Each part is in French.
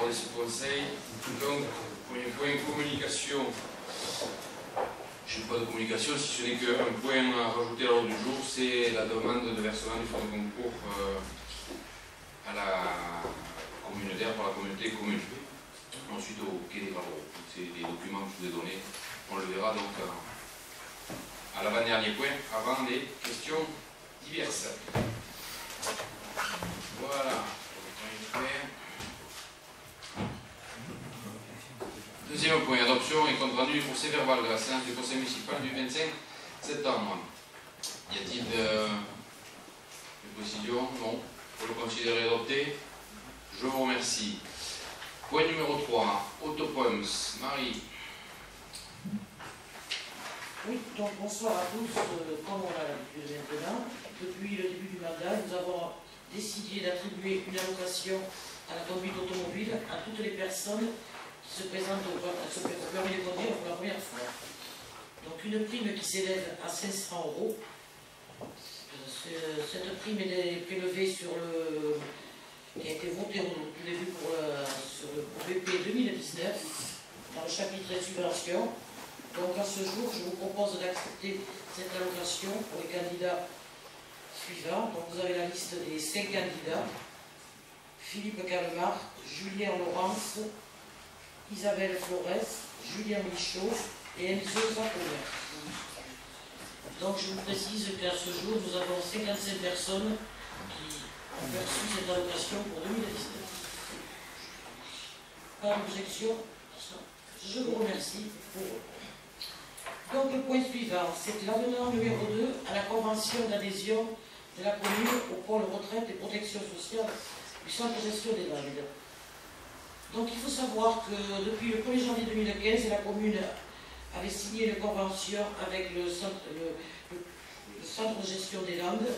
parler de ce conseil. Donc, premier point, communication. Je n'ai pas de communication, si ce n'est qu'un point à rajouter à l'ordre du jour, c'est la demande de versement du fonds de concours à la communautaire par la communauté commune. Ensuite au quai des Gravaux. C'est des documents que je vous ai donnés. On le verra donc à l'avant-dernier point, avant les questions diverses. Voilà. Deuxième point, adoption et compte rendu du procès verbal de la séance du conseil municipal du 25 septembre. Y a-t-il des précisions? Non. Pour le considérer adopté, je vous remercie. Point numéro 3, Autopoms. Marie. Oui, donc bonsoir à tous. Comme on l'a l'habitude maintenant, depuis le début du mandat, nous avons décidé d'attribuer une allocation à la conduite automobile à toutes les personnes qui se présentent au permis de conduire pour la première fois. Donc une prime qui s'élève à 500 €. Cette prime est prélevée sur qui a été votée au tout début sur le BP 2019 dans le chapitre des subventions. Donc à ce jour, je vous propose d'accepter cette allocation pour les candidats suivants. Donc vous avez la liste des 5 candidats. Philippe Calmar, Julien Laurence, Isabelle Flores, Julien Michaud et Enzo Zaponer. Donc je vous précise qu'à ce jour, nous avons 55 personnes qui ont perçu cette allocation pour 2019. Pas d'objection? Je vous remercie pour... Donc le point suivant, c'est l'avenant numéro 2 à la convention d'adhésion de la commune au pôle retraite et protection sociale du centre de gestion des Landes. Donc il faut savoir que depuis le 1er janvier 2015, la commune avait signé une convention avec le centre de gestion des Landes,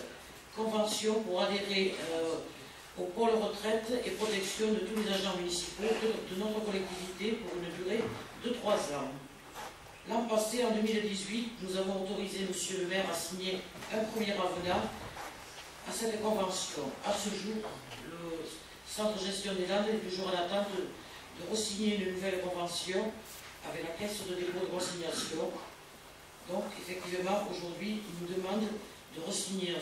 convention pour adhérer au pôle retraite et protection de tous les agents municipaux de notre collectivité pour une durée de 3 ans. L'an passé, en 2018, nous avons autorisé M. le maire à signer un premier avenant à cette convention. À ce jour, le centre de gestion des Landes est toujours en attente de re-signer une nouvelle convention avec la caisse de dépôt de consignation. Donc, effectivement, aujourd'hui, il nous demande de signer un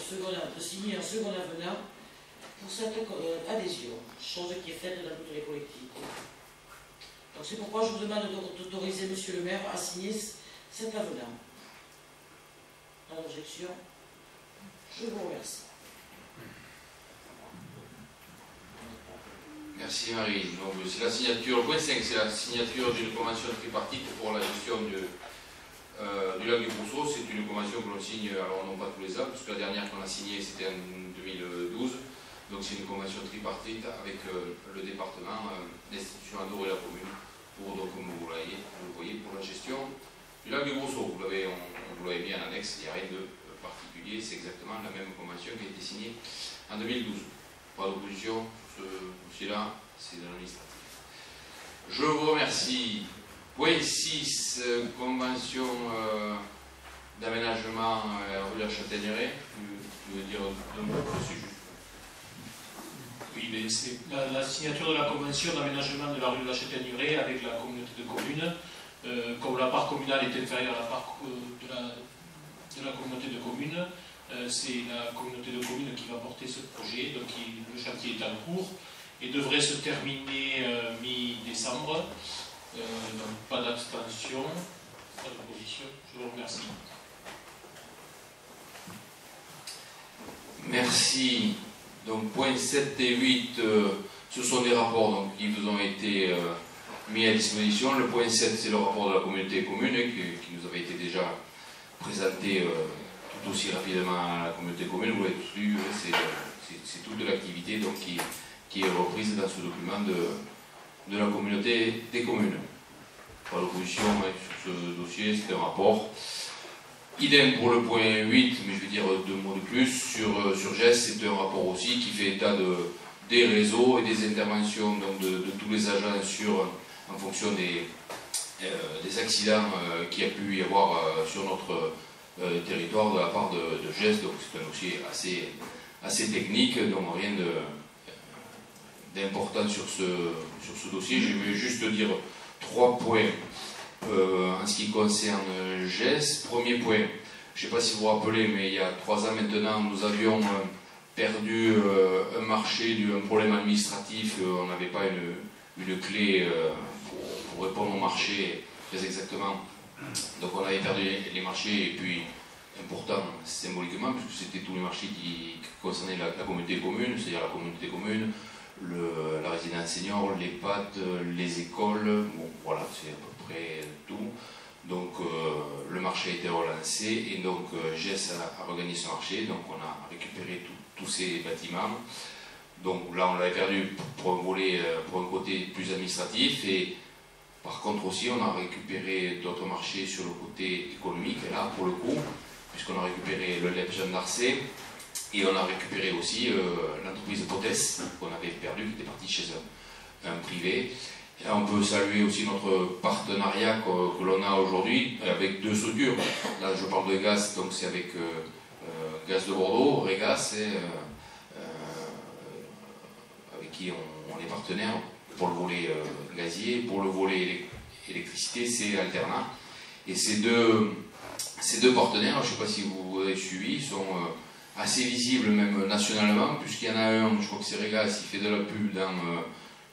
second avenant pour cette adhésion, chose qui est faite dans toutes les collectivités. Donc, c'est pourquoi je vous demande d'autoriser M. le maire à signer cet avenant. Pas d'objection? Je vous remercie. Merci Marie. Donc c'est la signature, le point 5, c'est la signature d'une convention tripartite pour la gestion du lac du Brousseau. C'est une convention que l'on signe, alors non pas tous les ans, puisque la dernière qu'on a signée c'était en 2012. Donc c'est une convention tripartite avec le département, l'institution Andorre et la commune, pour, donc, comme vous le voyez, pour la gestion du lac du Brousseau. Vous l'avez mis en annexe, il n'y a rien de particulier, c'est exactement la même convention qui a été signée en 2012. Pas d'opposition sur ce dossier-là, c'est de l'administratif. Je vous remercie. Point 6, convention d'aménagement rue de la Châtaigneraie. Tu veux dire deux mots dessus? Oui, c'est la signature de la convention d'aménagement de la rue de la Châtaigneraie avec la communauté de communes. Comme la part communale est inférieure à la part de la communauté de communes, c'est la communauté de communes qui va porter ce projet. Donc le chantier est en cours et devrait se terminer mi-décembre. Donc pas d'abstention, pas d'opposition. Je vous remercie. Merci. Donc, points 7 et 8, ce sont des rapports donc, qui vous ont été mis à disposition. Le point 7, c'est le rapport de la communauté commune qui nous avait été déjà présenté tout aussi rapidement à la communauté commune. Vous l'avez tous vu, c'est toute l'activité qui est reprise dans ce document de la communauté des communes. Pas d'opposition sur ce dossier, c'est un rapport. Idem pour le point 8, mais je vais dire deux mots de plus. Sur GES, c'est un rapport aussi qui fait état des réseaux et des interventions donc de tous les agents en fonction des accidents qu'il y a pu y avoir sur notre territoire de la part de GES. Donc c'est un dossier assez technique, donc rien d'important sur ce dossier. Je vais juste dire 3 points en ce qui concerne GES. Premier point, je ne sais pas si vous vous rappelez, mais il y a 3 ans maintenant, nous avions perdu un marché dû à un problème administratif. On n'avait pas une clé pour répondre au marché très exactement. Donc on avait perdu les marchés, et puis important symboliquement, puisque c'était tous les marchés qui concernaient la communauté commune, c'est-à-dire la communauté commune, la résidence senior, l'EHPAD, les écoles, bon voilà, c'est à peu près tout. Donc le marché a été relancé, et donc GES a regagné ce marché, donc on a récupéré tous ces bâtiments. Donc là on l'avait perdu pour un volet, pour un côté plus administratif, et par contre aussi on a récupéré d'autres marchés sur le côté économique, et là pour le coup, puisqu'on a récupéré le LEP Jeanne d'Arcet, et on a récupéré aussi l'entreprise Potes qu'on avait perdue, qui était partie chez un privé. Et on peut saluer aussi notre partenariat que l'on a aujourd'hui avec 2 structures. Là je parle de gaz, donc c'est avec Gaz de Bordeaux, Régas, avec qui on est partenaire pour le volet gazier. Pour le volet électricité, c'est Alterna. Et ces deux partenaires, je ne sais pas si vous avez suivi, sont assez visibles même nationalement, puisqu'il y en a un, je crois que c'est Régas, il fait de la pub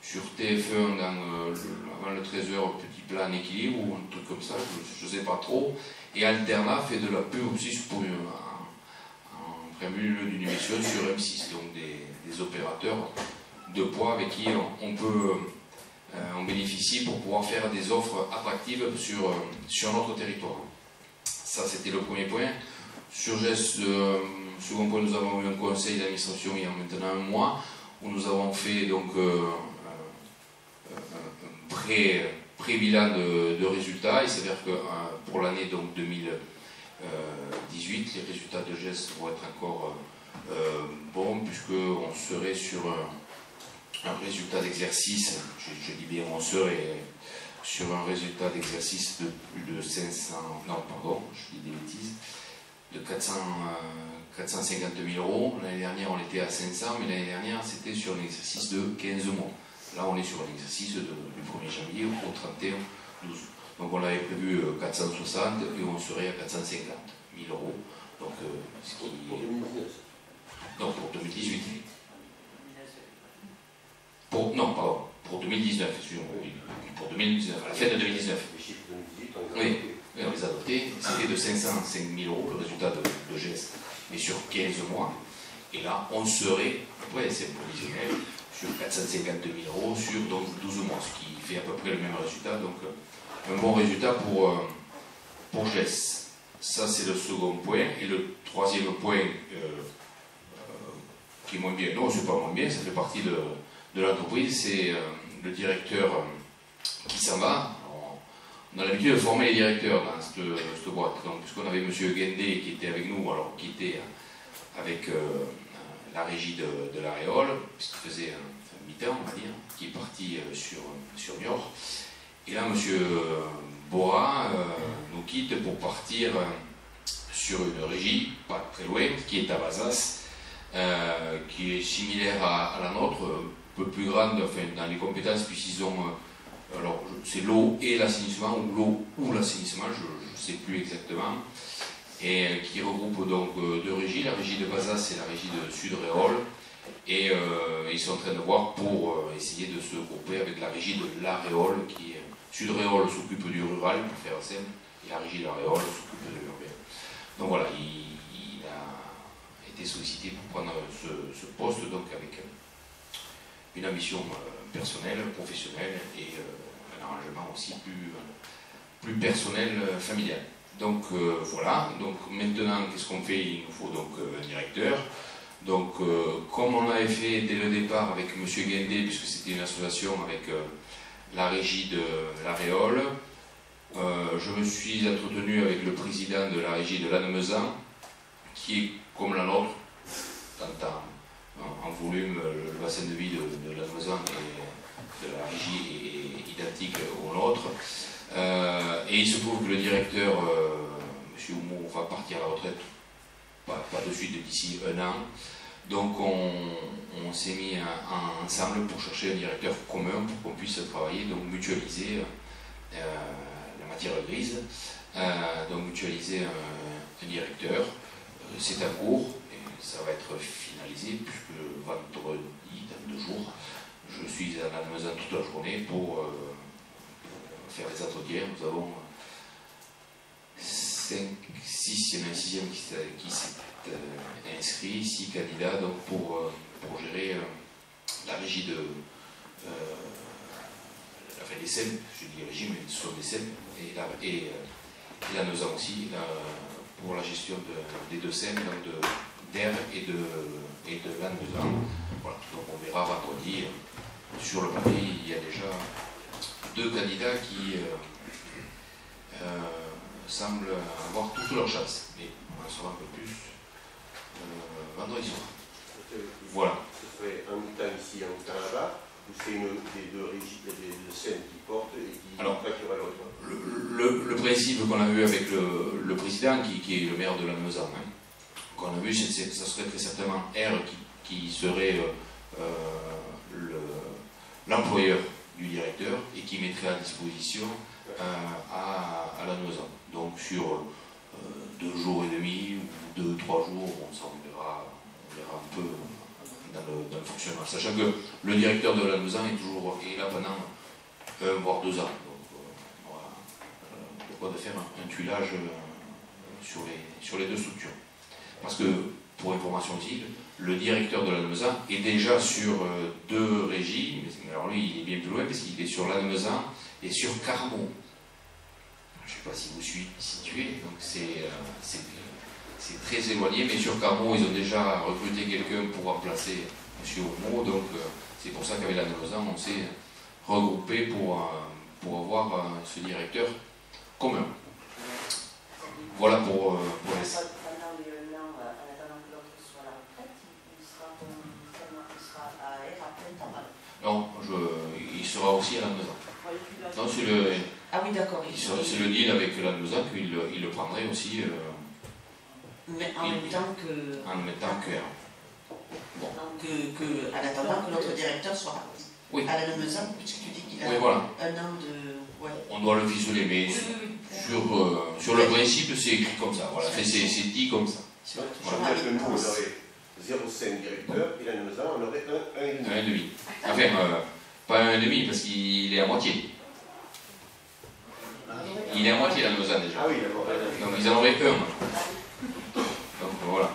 sur TF1 avant le 13h, Petit Plan Équilibre, ou un truc comme ça, je ne sais pas trop. Et Alterna fait de la pub aussi pour en préambule d'une émission sur M6, donc des opérateurs de poids avec qui on bénéficie pour pouvoir faire des offres attractives sur notre territoire. Ça, c'était le premier point. Sur GES, second point, nous avons eu un conseil d'administration il y a maintenant un mois, où nous avons fait donc un pré-bilan de résultats. Il s'avère que pour l'année 2018, les résultats de GES vont être encore bons, puisqu'on serait sur un résultat d'exercice, je dis bien on serait sur un résultat d'exercice de plus de 500, non pardon, je dis des bêtises, de 450 000 euros. L'année dernière on était à 500, mais l'année dernière c'était sur un exercice de 15 mois. Là on est sur un exercice du 1er janvier au 31 12. Donc on avait prévu 460 et on serait à 450 000 euros. Donc, ce qui... Pour 2019. Non, pour 2018. Non, pardon, pour 2019, pour 2019, à la fin de 2019. Les chiffres de 2018, on les a adoptés. C'était de 505 000 euros, le résultat de GES, mais sur 15 mois. Et là, on serait, après c'est provisionnel, sur 450 000 euros sur donc 12 mois, ce qui fait à peu près le même résultat. Donc, un bon résultat pour GES. Ça, c'est le second point. Et le troisième point, qui est moins bien, non, c'est pas moins bien, ça fait partie de l'entreprise, c'est le directeur qui s'en va. On a l'habitude de former les directeurs dans cette boîte. Donc, puisqu'on avait M. Guendé qui était avec nous, alors qui était avec la régie de l'Aréole, puisqu'il faisait un mi-temps, on va dire, qui est parti sur Niort. Et là, M. Bora nous quitte pour partir sur une régie, pas très loin, qui est à Bazas, qui est similaire à la nôtre, un peu plus grande, enfin, dans les compétences, puisqu'ils ont, alors c'est l'eau et l'assainissement, ou l'eau ou l'assainissement, je ne sais plus exactement, et qui regroupe donc 2 régies. La régie de Bazas, c'est la régie de Sud-Réole, et ils sont en train de voir pour essayer de se grouper avec la régie de l'Aréole, qui est Sud-Réole s'occupe du rural, pour faire simple, et la régie de l'Aréole s'occupe de l'urbain. Donc voilà, il a été sollicité pour prendre ce poste, donc avec une ambition personnelle, professionnelle, et un arrangement aussi plus personnel, familial. Donc voilà, donc maintenant, qu'est-ce qu'on fait? Il nous faut donc un directeur. Donc comme on l'avait fait dès le départ avec M. Guendé, puisque c'était une association avec la régie de l'Aréole, je me suis entretenu avec le président de la régie de Lannemezan, qui est comme la nôtre, en volume, le bassin de vie de Lannemezan et de la régie est identique au nôtre. Et il se trouve que le directeur, M. Houmou, va partir à la retraite, pas de suite, d'ici 1 an. Donc on s'est mis ensemble pour chercher un directeur commun pour qu'on puisse travailler, donc mutualiser la matière grise, donc mutualiser un directeur. C'est en cours et ça va être finalisé puisque vendredi, dans 2 jours, je suis à la maison toute la journée pour faire les entretiens. Nous avons 5, 6, il y en a un 6e qui s'est inscrit, 6 candidats donc pour gérer la régie de des SEM, je dis régie, mais ce sont des SEM, et là nous avons aussi pour la gestion des 2 SEM, d'air et de Lannemezan. Voilà, donc on verra vendredi. Sur le papier, il y a déjà 2 candidats qui semblent avoir toutes leurs chances, mais on en saura un peu plus vendredi soir. Voilà. Ce serait un mi-temps ici, un mi-temps là-bas, ou c'est une des 2 régies, des 2 scènes qui portent et qui facturent l'autre? Le principe qu'on a vu avec le président, qui est le maire de Lannemezan, qu'on a vu, ça serait très certainement R qui serait l'employeur du directeur et qui mettrait à disposition à Lannemezan. Donc sur 2 jours et demi ou 2-3 jours, on verra un peu dans le fonctionnement. Sachant que le directeur de Lannemezan est là pendant 1 voire 2 ans. Donc voilà, pourquoi de faire un tuilage sur les 2 structures. Parce que, pour information aussi, le directeur de Lannemezan est déjà sur 2 régies, mais alors lui il est bien plus loin parce qu'il est sur Lannemezan et sur Carmaux. Je ne sais pas si vous situez, donc c'est très éloigné, mais sur Carmaux ils ont déjà recruté quelqu'un pour remplacer M. Ormeau, donc c'est pour ça qu'avec Lannemezan on s'est regroupé pour avoir ce directeur commun. Voilà pour les... Non, il sera aussi à Lannemezan. Non, c'est le... Ah oui, d'accord. C'est le deal avec Lannemezan qu'il le prendrait aussi. Mais en même temps que... En même temps que... Bon. En attendant que notre directeur soit oui. à Lannemezan, puisque tu dis qu'il a oui, voilà. 1 an de... Ouais. On doit le ficeler, mais sur le principe, c'est écrit comme ça. Voilà. C'est dit comme ça. Voilà. Que nous, on aurait 0,5 directeur, et Lannemezan, on aurait 1,5. 1,5. Enfin, pas 1,5 parce qu'il est à moitié. Il est à moitié Lannemezan déjà. Ah oui, d'accord. Donc ils en auraient 1. Donc voilà.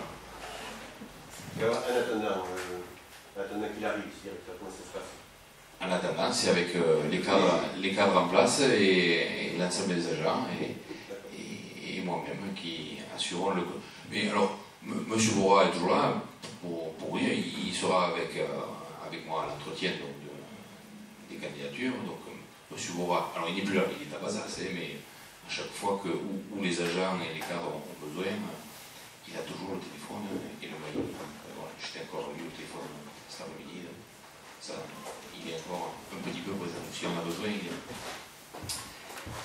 Et alors, en attendant qu'il arrive, comment ça se passe? En attendant, c'est avec les cadres en place et l'ensemble des agents et moi-même qui assurons le... Mais alors, M. Bourra est toujours là, pour rien, il sera avec moi à l'entretien des candidatures. Donc, M. Bourra, alors il n'est plus là, il est à Bazas, mais à chaque fois où les agents et les cadres ont besoin, il a toujours le téléphone et le mail. Voilà, j'étais encore lui au téléphone cet après-midi. Il est encore un petit peu présent. Si on a besoin, il est là.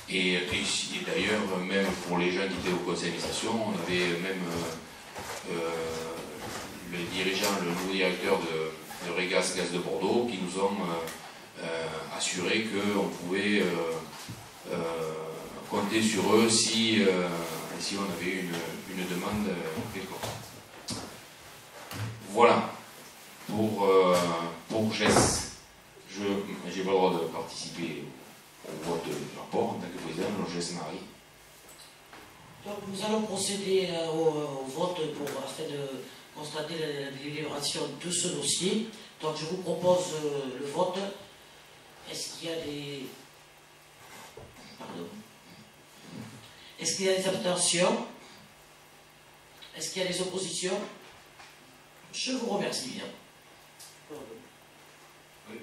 Et d'ailleurs, même pour les gens qui étaient au conseil d'administration, on avait même le nouveau directeur de Régas Gaz de Bordeaux, qui nous ont assuré qu'on pouvait compter sur eux si on avait une demande quelconque. Voilà pour GES. J'ai pas le droit de participer au vote du rapport en tant que président, alors GES Marie. Donc nous allons procéder au vote afin de constater la délibération de ce dossier. Donc je vous propose le vote. Est-ce qu'il y a des... Pardon. Est-ce qu'il y a des abstentions? Est-ce qu'il y a des oppositions? Je vous remercie bien. Oui,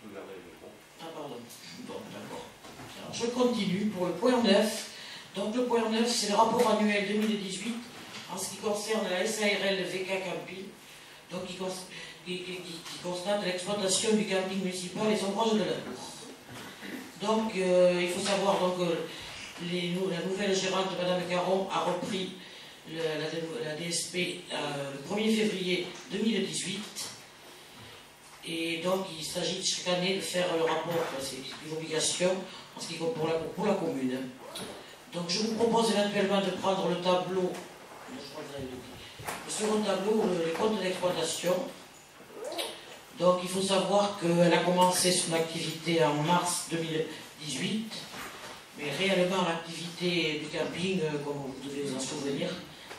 regardez le bon. Ah pardon. Bon, d'accord. Alors, je continue pour le point 9. Donc le point 9, c'est le rapport annuel 2018 en ce qui concerne la SARL VK Camping, donc qui constate l'exploitation du camping municipal et son proche de la Tour. Donc il faut savoir donc, la nouvelle gérante, Mme Caron, a repris la DSP le 1er février 2018. Et donc il s'agit chaque année de faire le rapport, c'est une obligation en ce qui compte pour la commune. Donc je vous propose éventuellement de prendre le tableau, le second tableau, les comptes d'exploitation. Donc il faut savoir qu'elle a commencé son activité en mars 2018, mais réellement l'activité du camping, comme vous devez vous en souvenir,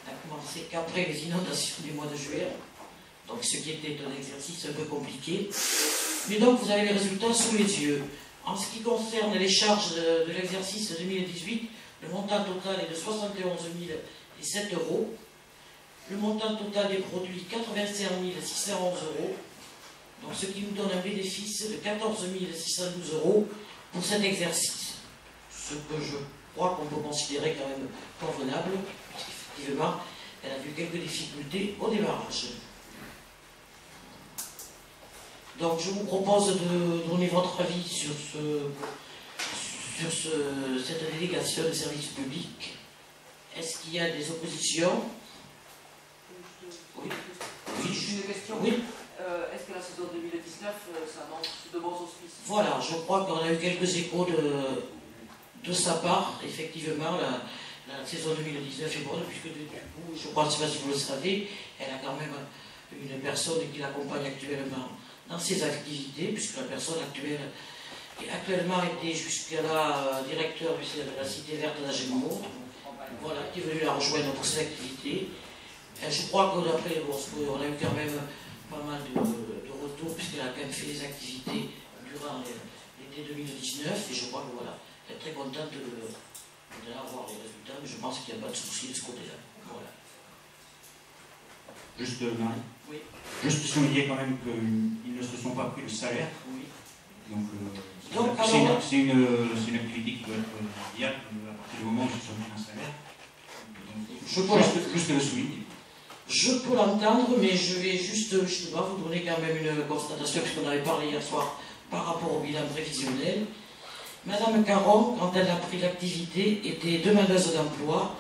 n'a commencé qu'après les inondations du mois de juillet. Donc ce qui était un exercice un peu compliqué. Mais donc vous avez les résultats sous les yeux. En ce qui concerne les charges de l'exercice 2018, le montant total est de 71 007 €. Le montant total des produits, 85 611 €. Donc ce qui nous donne un bénéfice de 14 612 € pour cet exercice. Ce que je crois qu'on peut considérer quand même convenable, puisqu'effectivement, elle a eu quelques difficultés au démarrage. Donc je vous propose de donner votre avis sur cette délégation de service public. Est-ce qu'il y a des oppositions? Oui. Juste une question. Oui. Est-ce que la saison 2019 s'annonce de bons auspices? Voilà, je crois qu'on a eu quelques échos de sa part. Effectivement, la saison 2019 est bonne, puisque du coup, je crois, je ne sais pas si vous le savez, elle a quand même une personne qui l'accompagne actuellement dans ses activités, puisque la personne actuelle qui actuellement était jusqu'à directeur de la cité verte d'Agenmont, voilà, qui est venu la rejoindre pour ses activités. Et je crois que d'après, on a eu quand même pas mal de retours, puisqu'elle a quand même fait des activités durant l'été 2019, et je crois que voilà, elle est très contente d'avoir les résultats, mais je pense qu'il n'y a pas de souci de ce côté-là. Voilà. Juste, Marie. Oui. Juste souligner quand même qu'ils ne se sont pas pris le salaire. Oui. Donc, c'est une activité qui doit être viable à partir du moment où ils se sont pris un salaire. Donc, juste le souligner. Je peux l'entendre, mais je vais juste justement vous donner quand même une constatation, puisqu'on avait parlé hier soir par rapport au bilan prévisionnel. Madame Caron, quand elle a pris l'activité, était demandeuse d'emploi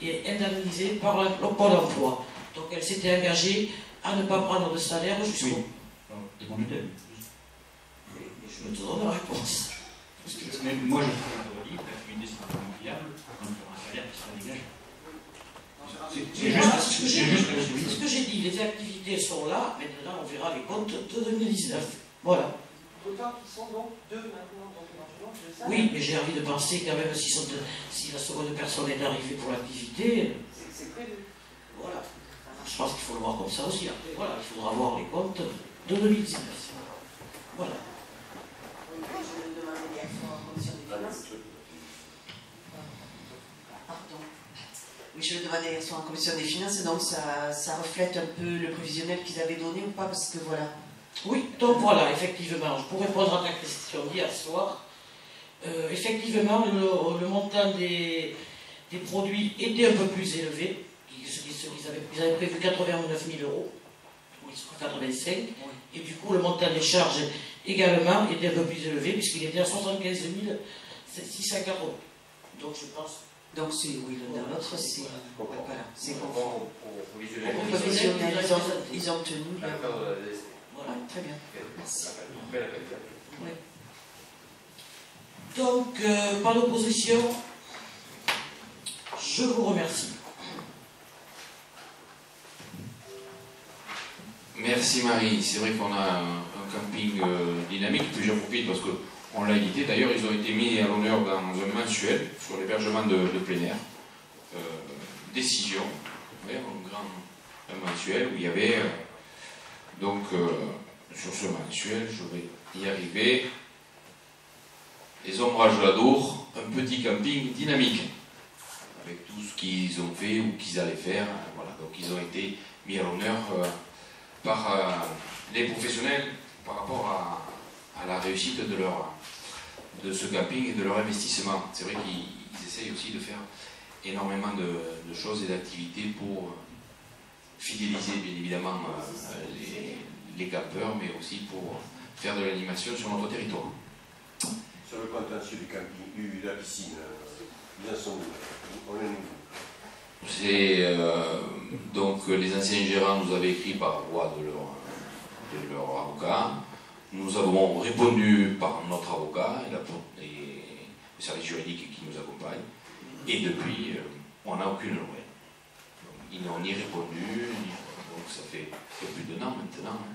et indemnisée par le Pôle emploi. Donc elle s'était engagée à ne pas prendre de salaire jusqu'au... Oui. Je te donne la réponse. Mais moi, je trouve que l'activité sera vraiment viable quand il y aura un salaire qui sera dégagé. C'est ce que j'ai dit, les activités sont là, maintenant on verra les comptes de 2019. Voilà. D'autant qu'ils sont donc deux maintenant, donc éventuellement, je le sais. Oui, mais j'ai envie de penser quand même si la seconde personne est arrivée pour l'activité. C'est prévu. Voilà. Je pense qu'il faut le voir comme ça aussi. Après, voilà, il faudra voir les comptes de 2019. Voilà. Oui, je vais demander des actions en commission des finances. Pardon. Oui, je vais demander des actions en commission des finances, donc ça reflète un peu le prévisionnel qu'ils avaient donné ou pas, parce que voilà. Oui, donc voilà, effectivement, pour répondre à ta question d'hier soir, effectivement, le montant des produits était un peu plus élevé. Ils avaient prévu 89 000 €, ils sont 85, et du coup, le montant des charges également était un peu plus élevé, puisqu'il était à 75 604 €. Donc je pense. Donc c'est oui, l'un dans l'autre, c'est voilà, c'est conforme. Au provisionnel, Ils ont tenu. Voilà. Très bien. Merci. Oui. Donc, par l'opposition, je vous remercie. Merci Marie. C'est vrai qu'on a un camping dynamique, puis j'en profite parce qu'on l'a édité. D'ailleurs, ils ont été mis à l'honneur dans un mensuel sur l'hébergement de plein air. Décision, un mensuel où il y avait donc sur ce mensuel, je vais y arriver, les ombrages de la Dour, un petit camping dynamique avec tout ce qu'ils ont fait ou qu'ils allaient faire. Voilà, donc ils ont été mis à l'honneur par les professionnels par rapport à la réussite de ce camping et de leur investissement. C'est vrai qu'ils essayent aussi de faire énormément de choses et d'activités pour fidéliser bien évidemment les campeurs, mais aussi pour faire de l'animation sur notre territoire. Sur le contentieux du camping, la piscine, ils en sont où? C'est donc les anciens gérants nous avaient écrit par voie de leur avocat Nous avons répondu par notre avocat et le service juridique qui nous accompagne. Et depuis, on n'a aucune nouvelle. Ils n'ont ni répondu, donc ça fait plus d'1 an maintenant. Hein.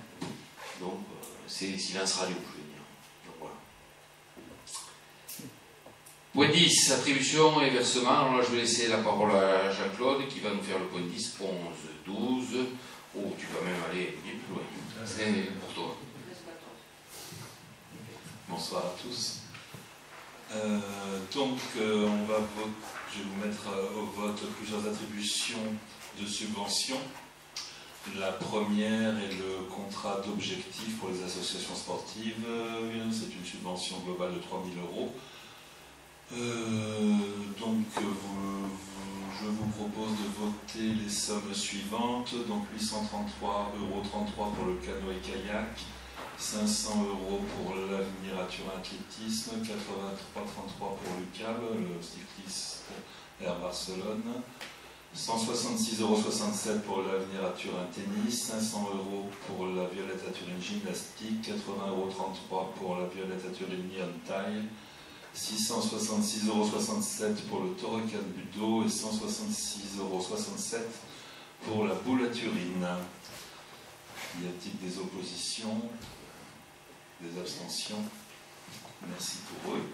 Donc c'est silence radio, je veux dire. Donc, voilà. Point 10, attribution et versement. Alors là, je vais laisser la parole à Jean-Claude qui va nous faire le point 10, 11, 12. Oh, tu vas même aller bien plus loin. C'est pour toi. Bonsoir à tous. On va je vais vous mettre au vote plusieurs attributions de subventions. La première est le contrat d'objectif pour les associations sportives. C'est une subvention globale de 3 000 €. Je vous propose de voter les sommes suivantes. Donc 833,33 € pour le canoë-kayak, 500 € pour l'avenir à Turin athlétisme, 83,33 € pour le CAB, le cycliste Air Barcelone, 166,67 € pour l'avenir à Turin tennis, 500 € pour la Violette à Turin gymnastique, 80,33 € pour la Violette à Turin Nyon taille, 666,67 € pour le Torokan Budo et 166,67 € pour la boule à Turine. Y a-t-il des oppositions? Des abstentions? Merci pour eux.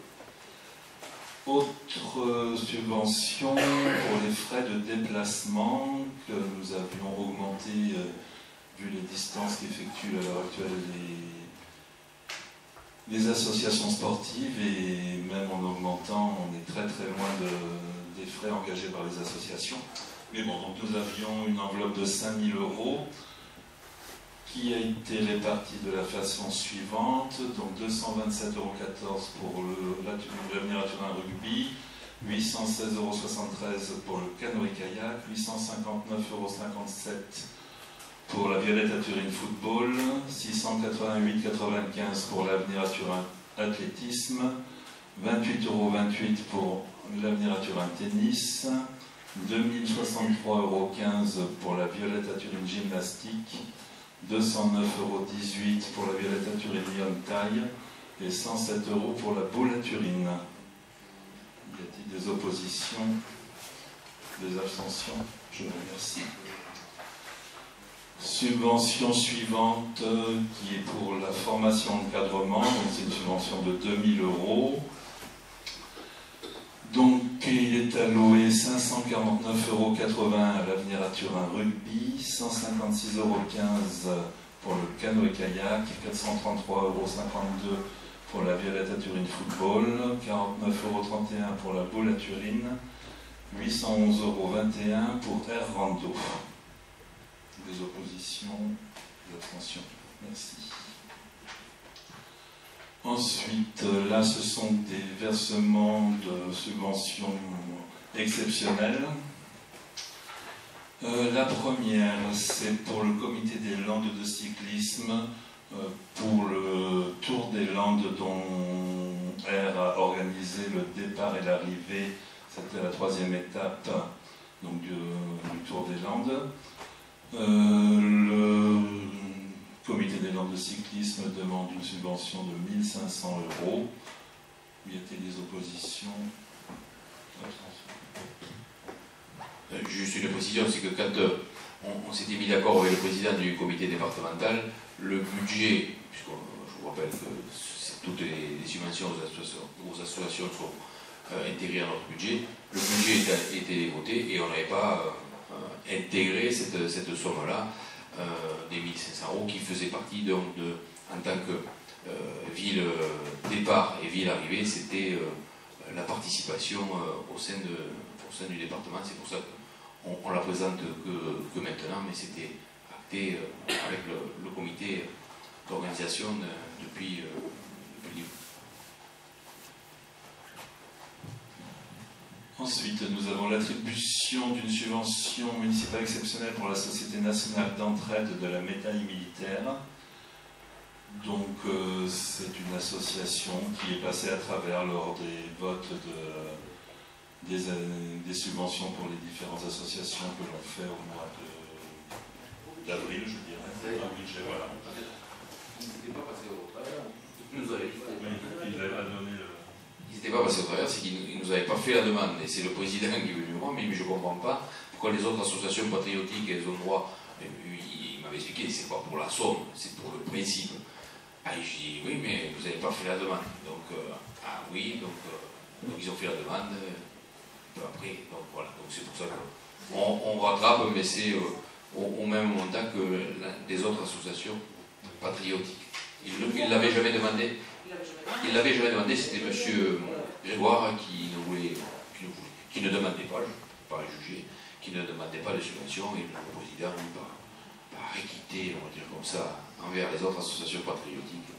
Autre subvention pour les frais de déplacement que nous avions augmenté vu les distances qu'effectuent à l'heure actuelle les associations sportives, et même en augmentant, on est très très loin des frais engagés par les associations. Mais bon, donc nous avions une enveloppe de 5 000 € qui a été répartie de la façon suivante. Donc 227,14 € pour l'avenir à Turin rugby, 816,73 € pour le canoë-kayak, 859,57 € pour la Violette à Turin football, 688,95 € pour l'avenir à Turin athlétisme, 28,28 € pour l'avenir à Turin tennis, 2063,15 € pour la Violette à Turin gymnastique, 209,18 € pour la Violette à Turin Lyon taille et 107 € pour la boule à Turine. Y a-t-il des oppositions? Des abstentions? Je vous remercie. Subvention suivante qui est pour la formation encadrement, c'est une subvention de 2 000 €. Donc il est alloué 549,80 € à l'avenir à Turin rugby, 156,15 € pour le canoë-kayak, 433,52 € pour la Violette à Turin football, 49,31 € pour la boule à Turine, 811,21 € pour Air Rando. Des oppositions, des abstentions. Merci. Ensuite, là, ce sont des versements de subventions exceptionnelles. La première, c'est pour le comité des Landes de cyclisme, pour le Tour des Landes dont R a organisé le départ et l'arrivée. C'était la 3e étape donc, du Tour des Landes. Le comité des Landes de cyclisme demande une subvention de 1 500 €. Y a-t-il des oppositions? Juste une précision, c'est que quand on s'était mis d'accord avec le président du comité départemental, le budget, puisque je vous rappelle que toutes les subventions aux associations sont intégrées à notre budget, le budget était voté et on n'avait pas intégré cette somme-là, des 1 500 € qui faisait partie donc en tant que ville départ et ville arrivée, c'était la participation au sein du département. C'est pour ça qu'on ne la présente que maintenant, mais c'était acté avec le comité d'organisation depuis le début. Ensuite, nous avons l'attribution d'une subvention municipale exceptionnelle pour la Société nationale d'entraide de la médaille militaire. Donc, c'est une association qui est passée à travers lors des votes des subventions pour les différentes associations que l'on fait au mois d'avril, je dirais. Voilà. passé au travers, c'est qu'ils ne nous avaient pas fait la demande. Et c'est le président qui est venu me voir, mais je ne comprends pas pourquoi les autres associations patriotiques, elles ont droit. Il m'avait expliqué, c'est pas pour la somme, c'est pour le principe. Ah, et je dis, oui, mais vous n'avez pas fait la demande. Donc, ah oui, donc ils ont fait la demande. Peu après, donc voilà. Donc c'est pour ça qu'on rattrape, mais c'est au même montant que des autres associations patriotiques. Il ne l'avait jamais demandé. Il l'avait jamais demandé, c'était M. Grégoire qui ne demandait pas, je ne peux pas juger, qui ne demandait pas de subvention, et le président, lui, par équité, on va dire comme ça, envers les autres associations patriotiques,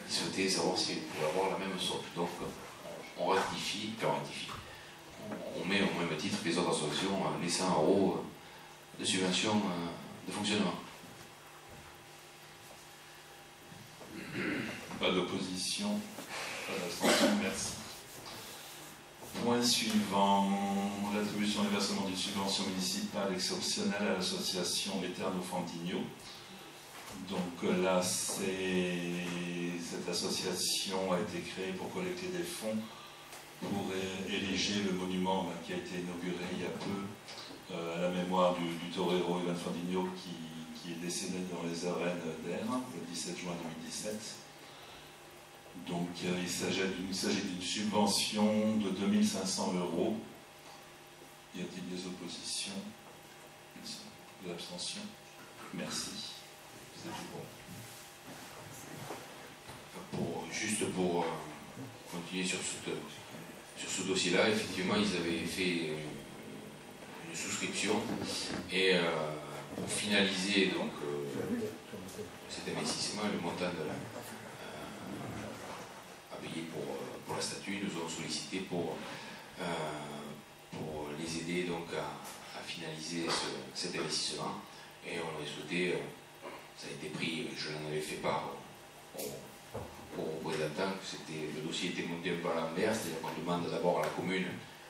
il souhaitait savoir si on pouvait avoir la même somme. Donc on rectifie, on met au même titre que les autres associations les 100 € de subvention de fonctionnement. Pas d'opposition, pas d'abstention, merci. Point suivant, l'attribution et versement d'une subvention municipale exceptionnelle à l'association Eterno Fantigno. Donc là, cette association a été créée pour collecter des fonds pour ériger le monument qui a été inauguré il y a peu à la mémoire du torero Ivan Fandigno qui est décédé dans les arènes d'Aire le 17 juin 2017. Donc il s'agit d'une subvention de 2500 €. Y a-t-il des oppositions? Des abstentions? Merci. C'est tout bon. Juste pour continuer sur ce dossier-là, effectivement, ils avaient fait une souscription et pour finaliser donc, cet investissement, le montant à payer pour la statue, nous avons sollicité pour les aider donc, à finaliser cet investissement. Et on avait souhaité, ça a été pris, je l'en avais fait part au représentant, que le dossier était monté un peu à l'envers, c'est-à-dire qu'on demande d'abord à la commune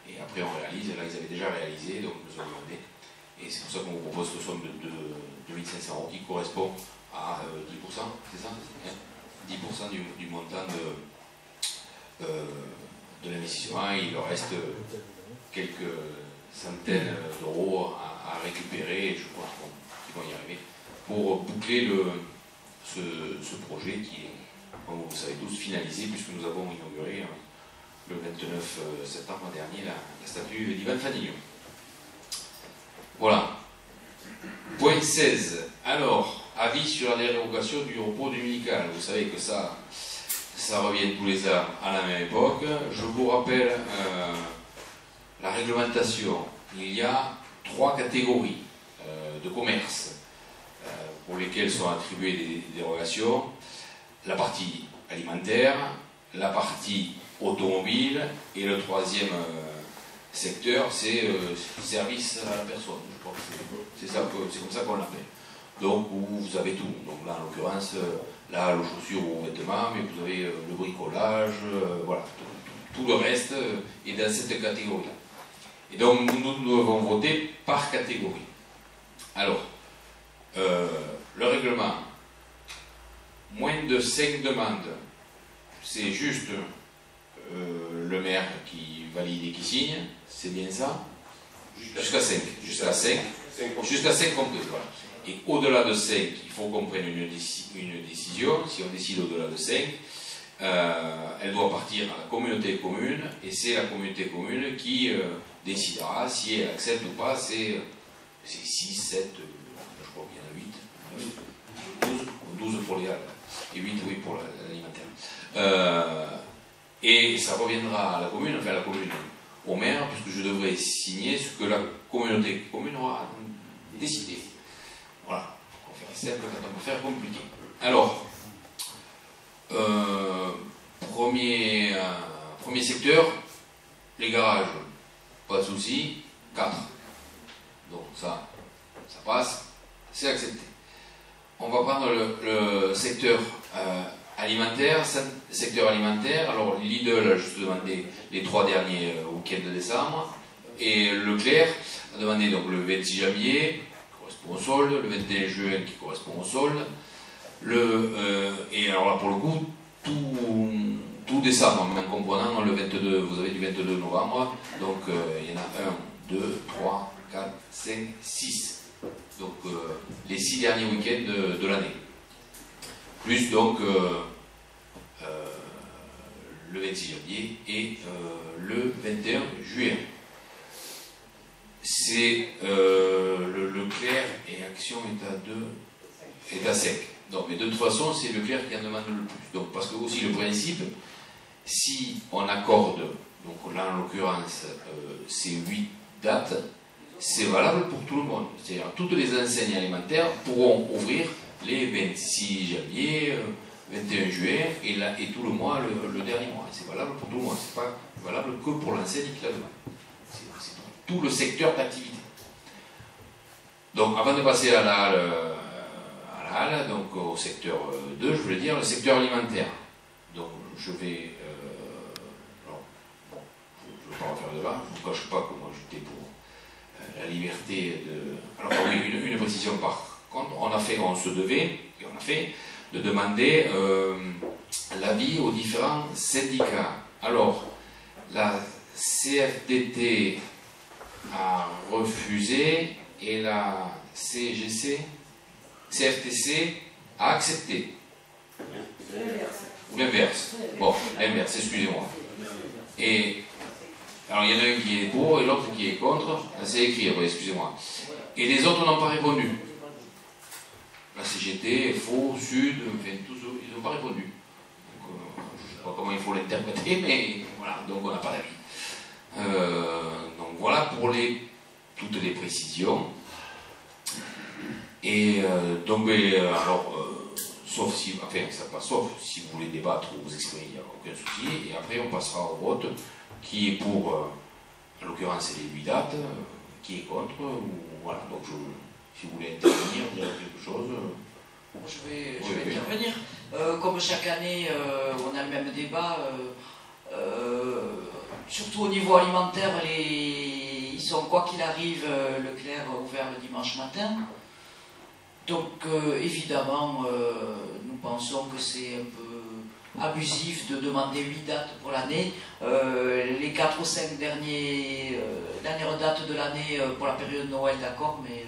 et après on réalise. Et là, ils avaient déjà réalisé, donc nous avons demandé. Et c'est pour ça qu'on vous propose cette somme de 2500 € qui correspond à 10%, c'est ça, 10% du montant de l'investissement. Il leur reste quelques centaines d'euros à récupérer, et je crois qu'ils vont y arriver, pour boucler ce projet qui est, comme vous savez tous, finalisé, puisque nous avons inauguré le 29 septembre dernier la statue d'Ivan Fandigno. Voilà. Point 16. Alors, avis sur la dérogation du repos dominical. Vous savez que ça revient tous les ans à la même époque. Je vous rappelle la réglementation. Il y a 3 catégories de commerce pour lesquelles sont attribuées des dérogations. La partie alimentaire, la partie automobile, et le troisième secteur, c'est service à la personne. Je crois que c'est comme ça qu'on l'appelle. Donc, où vous avez tout. Donc là, en l'occurrence, là, les chaussures ou vêtements, mais vous avez le bricolage, voilà. Tout le reste est dans cette catégorie-là. Et donc, nous devons voter par catégorie. Alors, le règlement, moins de 5 demandes, c'est juste le maire qui valide et qui signe, c'est bien ça? Jusqu'à 5. Jusqu'à 5 compris, voilà. Et au-delà de 5, il faut qu'on prenne une décision. Si on décide au-delà de 5, elle doit partir à la communauté commune, et c'est la communauté commune qui décidera si elle accepte ou pas. C'est 6, 7, je crois qu'il y en a 8, 12 pour les halles, et 8 oui pour l'alimentaire. Et ça reviendra à la commune, enfin à la commune, au maire, puisque je devrais signer ce que la communauté commune aura décidé. Voilà, on fait simple quand on peut faire compliqué. Alors, premier secteur, les garages, pas de souci, 4. Donc ça passe, c'est accepté. On va prendre le secteur alimentaire. Secteur alimentaire, alors Lidl a juste demandé les 3 derniers week-ends de décembre, et Leclerc a demandé donc le 26 janvier, qui correspond au solde, le 21 juin qui correspond au solde, et alors là pour le coup, tout décembre, même comprenant le le 22, vous avez du 22 novembre, donc il y en a 1, 2, 3, 4, 5, 6. Donc les 6 derniers week-ends de l'année. Plus donc le 26 janvier et le 21 juillet. C'est Leclerc et Action est à sec. Donc, mais de toute façon, c'est Leclerc qui en demande le plus. Donc, parce que aussi le principe, si on accorde, donc là en l'occurrence, ces 8 dates, c'est valable pour tout le monde. C'est-à-dire toutes les enseignes alimentaires pourront ouvrir les 26 janvier, 21 juillet et tout le mois, le dernier mois. C'est valable pour tout le monde. C'est pas valable que pour l'enseigne qui la demande. C'est pour tout le secteur d'activité. Donc, avant de passer à la halle, donc au secteur 2, je voulais dire le secteur alimentaire. Donc, je vais. Je ne vais pas en faire de là. Je ne vous cache pas que moi j'étais pour la liberté de. Alors, oui, une précision par contre, on se devait, et on a fait, de demander l'avis aux différents syndicats. Alors, la CFDT a refusé et la CFTC a accepté. Ou l'inverse. Bon, l'inverse, excusez-moi. Et alors il y en a un qui est pour et l'autre qui est contre. C'est écrit, excusez-moi. Et les autres n'ont pas répondu. La CGT, FO, Sud, enfin, tous ils n'ont pas répondu. Donc, je ne sais pas comment il faut l'interpréter, mais voilà, donc on n'a pas d'avis. Donc voilà pour toutes les précisions. Et donc, sauf si vous voulez débattre ou vous exprimer, il n'y a aucun souci. Et après, on passera au vote qui est pour, en l'occurrence, c'est les 8 dates, qui est contre, ou voilà. Donc, si vous voulez intervenir, dire quelque chose. Je vais intervenir. Comme chaque année, on a le même débat. Surtout au niveau alimentaire, ils sont, quoi qu'il arrive, Leclerc ouvert le dimanche matin. Donc, évidemment, nous pensons que c'est un peu abusif de demander 8 dates pour l'année. Les 4 ou 5 dernières dates de l'année pour la période de Noël, d'accord, mais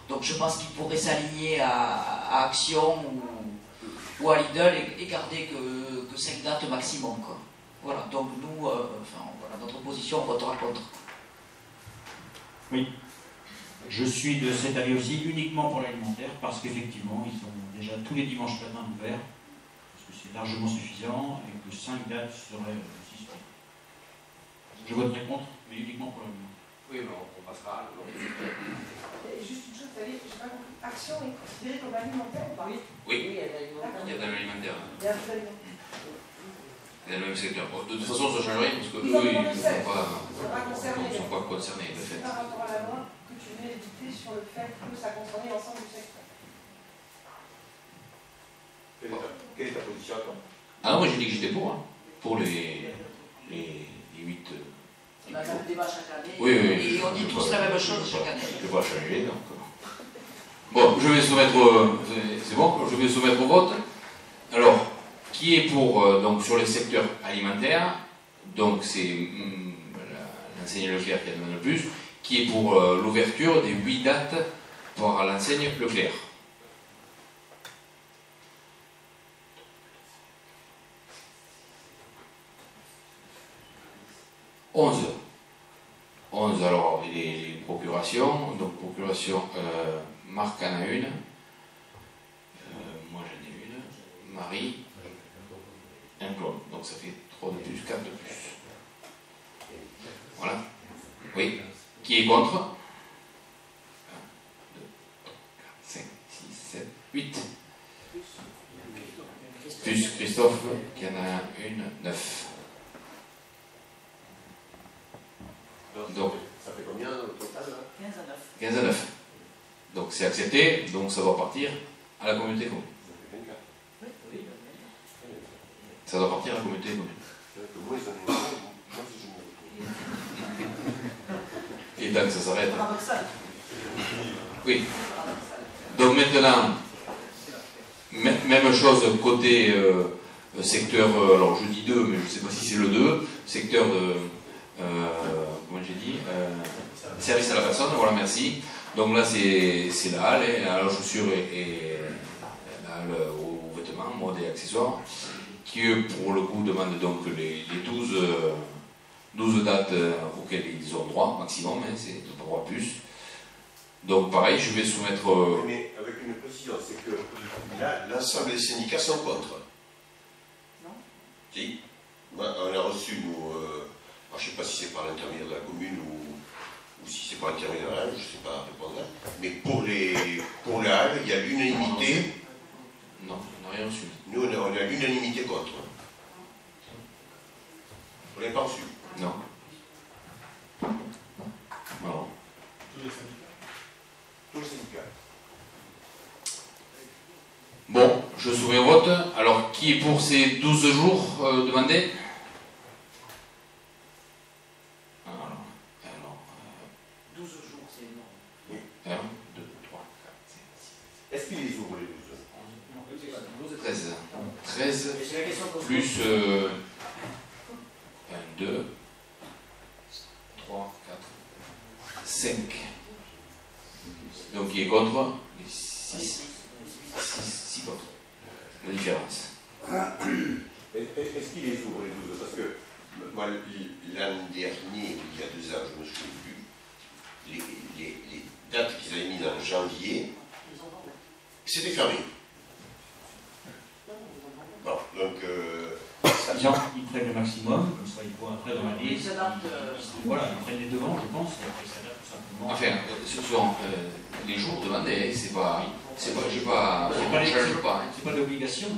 donc je pense qu'il pourrait s'aligner à Action ou à Lidl et garder que 5 dates maximum, quoi. Voilà, donc nous, voilà, notre position, on votera contre. Oui. Je suis de cet avis aussi, uniquement pour l'alimentaire, parce qu'effectivement, ils sont déjà tous les dimanches matins ouverts, parce que c'est largement suffisant, et que 5 dates seraient suffisants. Je voterai contre, mais uniquement pour l'alimentaire. Oui, mais on passera. Juste une chose, vous savez, je n'ai pas compris. Action est considérée comme alimentaire ou pas? Oui, il y a de l'alimentaire. Il y a de l'alimentaire. Il y a le même secteur. De toute façon, ça ne change rien, parce que eux, ils ne sont pas concernés, de fait. Par rapport à la loi, que tu venais d'éditer sur le fait que ça concernait l'ensemble du secteur. Quelle est ta position, toi? Ah non, moi j'ai dit que j'étais pour les 8. On a le débat chaque année, oui, et on dit tous la même chose chaque année. Je ne vais pas changer, donc. Bon, je vais soumettre. C'est bon, je vais soumettre au vote. Alors, qui est pour, donc sur les secteurs alimentaires, donc c'est l'enseigne Leclerc qui a demandé le plus, qui est pour l'ouverture des 8 dates par l'enseigne Leclerc. Onze, alors les procurations, donc procuration, Marc en a une, moi j'en ai une, Marie, un Claude, donc ça fait 3 de plus, 4 de plus. Voilà. Oui. Qui est contre? 1, 2, 3, 4, 5, 6, 7, 8. Plus Christophe, qui en a une, 9. Donc, ça fait combien au total là? 15 à 9. 15 à 9. Donc c'est accepté, donc ça doit partir à la communauté commune. Ça doit partir à la communauté commune. Et tant que ça s'arrête. Oui. Donc maintenant, même chose côté secteur, alors je dis 2, mais je ne sais pas si c'est le 2, secteur de, comment j'ai dit, service à la personne, voilà, merci. Donc là, c'est la halle, à la chaussure et la halle aux vêtements, mode et accessoires, qui pour le coup demandent donc les 12 dates auxquelles ils ont droit, maximum, hein, c'est pas droit plus. Donc pareil, je vais soumettre... Mais avec une précision, c'est que là, l'ensemble des syndicats sont contre. Non. Si. On a reçu, nous, alors, je ne sais pas si c'est par l'intermédiaire de la commune ou si c'est par l'intermédiaire de la halle, je ne sais pas répondre là. Mais pour la halle, il y a l'unanimité. Non, on n'a rien reçu. Nous, on a l'unanimité contre. On n'est pas reçu. Non. Non. Tous les syndicats. Bon, je soumets au vote. Alors, qui est pour ces 12 jours demandés? Alors, 12 jours, c'est énorme. 1, 2, 3, 4, 5, 6. Est-ce qu'il les ouvre les 12? 13. 13 plus 1, 2, 3, 4, 5. Donc, qui est contre? 6 contre. La différence. Est-ce qu'il les ouvre les 12? Parce que moi, l'an dernier, il y a 2 ans, je me souviens plus, les dates qu'ils avaient mises en janvier, c'était fermé. Bon, donc... Ils prennent le maximum, comme ça ils voient après dans l'année. Voilà, ils prennent les devants, je pense, et après ils s'adaptent tout simplement. Enfin, ce sont les jours demandés, c'est pas l'obligation.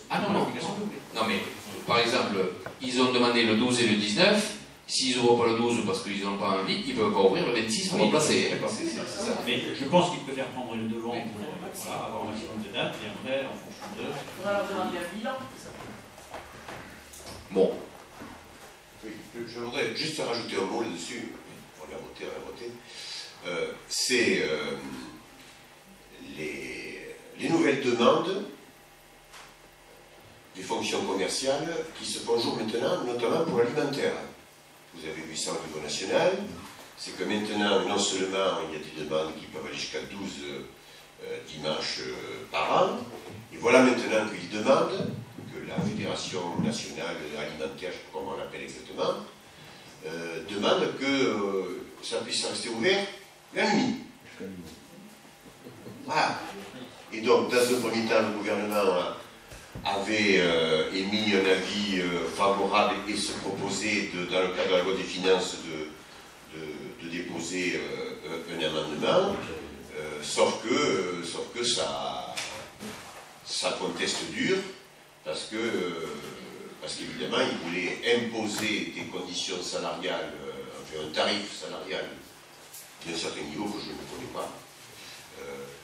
Ah non, non. Non, mais par exemple, ils ont demandé le 12 et le 19. S'ils n'ouvrent pas le 12 parce qu'ils n'ont pas envie, ils ne peuvent pas ouvrir le 26 pour remplacer. C'est ça. Mais je pense qu'ils préfèrent prendre le devant pour avoir un maximum de dates et après, en fonction de. On va leur demander un bilan. Bon. Oui, je voudrais juste rajouter un mot là-dessus. On l'a voté. C'est les nouvelles demandes des fonctions commerciales qui se font jour maintenant, notamment pour l'alimentaire. Vous avez vu ça au niveau national. C'est que maintenant, non seulement il y a des demandes qui peuvent aller jusqu'à 12 dimanches par an, et voilà maintenant qu'ils demandent que la Fédération nationale alimentaire, je ne sais pas comment on l'appelle exactement, demande que ça puisse rester ouvert la nuit. Voilà. Et donc, dans un premier temps, le gouvernement avait émis un avis favorable et se proposait, dans le cadre de la loi des finances, de déposer un amendement, sauf que ça conteste dur, parce qu'évidemment, il voulait imposer des conditions salariales, enfin un tarif salarial d'un certain niveau que je ne connais pas.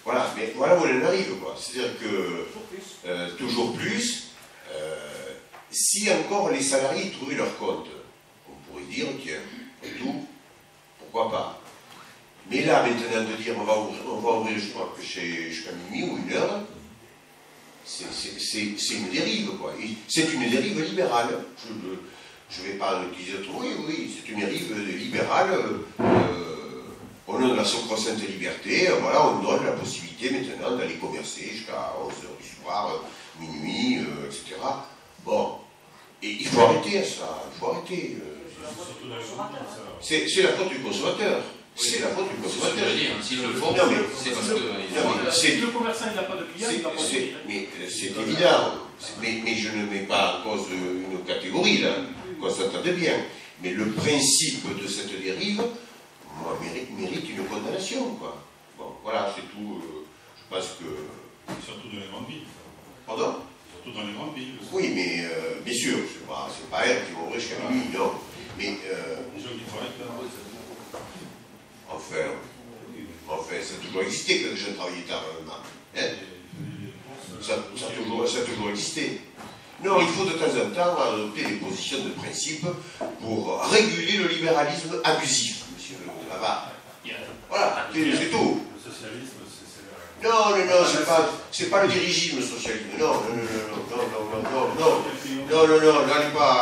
Voilà, mais voilà où on en arrive, quoi. C'est-à-dire que toujours plus, si encore les salariés trouvaient leur compte, on pourrait dire, tiens, et tout, pourquoi pas. Mais là, maintenant, de dire on va ouvrir, je crois que jusqu'à minuit ou 1h, c'est une dérive, quoi. C'est une dérive libérale. Je ne vais pas utiliser d'autres mots, oui, c'est une dérive libérale. Au nom de la sacro-sainte liberté, voilà, on donne la possibilité maintenant d'aller commercer jusqu'à 11h du soir, minuit, etc. Bon, et il faut arrêter ça, il faut arrêter. C'est la faute du consommateur. C'est la faute du consommateur. S'ils le font, c'est parce que... Si le commerçant n'a pas de clients, il va pas payer. Mais c'est évident. Mais je ne mets pas en cause une catégorie, là, qu'on s'entende bien. Mais le principe de cette dérive, moi, mérite une condamnation, quoi. Bon, voilà, c'est tout. Je pense que... Surtout dans les grandes villes. Pardon? Surtout dans les grandes villes. Oui, mais bien sûr, c'est pas elles qui vont ouvrir jusqu'à minuit, non. Mais... Les gens qui travaillent là. Enfin, ça a toujours existé que les gens travaillaient tard, hein? Ça a toujours existé. Non, il faut de temps en temps adopter des positions de principe pour réguler le libéralisme abusif, monsieur Lavar. Voilà, c'est tout. Le socialisme, non, c'est pas le dirigisme socialisme. Non. Non, là on n'est pas...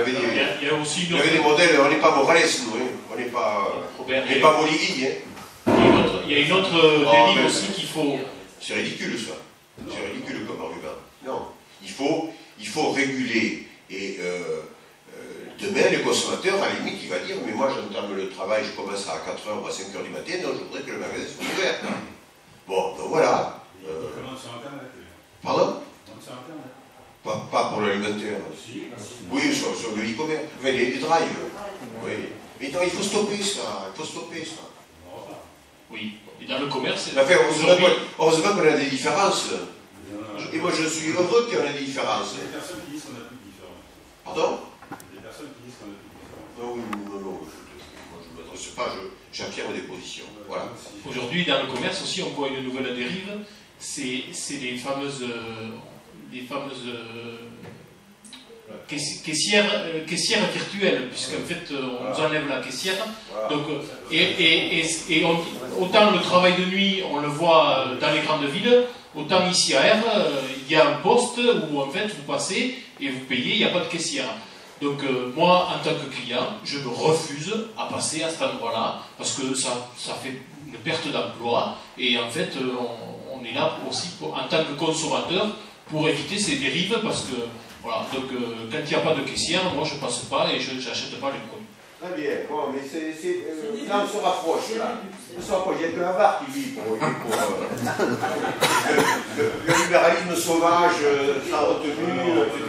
il y a aussi il y avait des modèles, on n'est pas Morales, nous, hein. On n'est pas Bolivie. Hein. Il y a une autre dérive aussi qu'il faut... C'est ridicule ça. C'est ridicule comme argument. Non. Il faut réguler. Et demain, le consommateur, à la limite, il va dire, mais moi j'entame le travail, je commence à 4h ou à 5h du matin, donc je voudrais que le magasin soit ouvert. Bon, donc voilà. Pardon? Pas pour l'alimentaire. Oui, sur le e-commerce. Enfin, les drives. Oui. Mais non, il faut stopper ça. Oui. Et dans le commerce... Enfin, heureusement qu'on a des différences. Et moi, je suis heureux qu'il y en ait des différences. Il y a des personnes qui disent qu'on a plus de différences. Pardon? Il y a des personnes qui disent qu'on a plus de différences. Non, moi, je ne m'adresse pas, j'affirme des positions. Voilà. Aujourd'hui, dans le commerce aussi, on voit une nouvelle dérive. C'est les fameuses caissières virtuelles, puisqu'en fait on nous enlève la caissière. Donc, autant le travail de nuit on le voit dans les grandes villes, autant ici à R, il y a un poste où en fait vous passez et vous payez, il n'y a pas de caissière. Donc moi en tant que client, je me refuse à passer à cet endroit-là parce que ça fait une perte d'emploi et en fait on est là aussi en tant que consommateur pour éviter ces dérives parce que voilà, donc quand il n'y a pas de caissière, moi je passe pas et je n'achète pas les produits. Très bien, bon, mais là on se rapproche, là. On se rapproche, il n'y a que la barre qui vit pour le libéralisme sauvage, sans retenue, etc.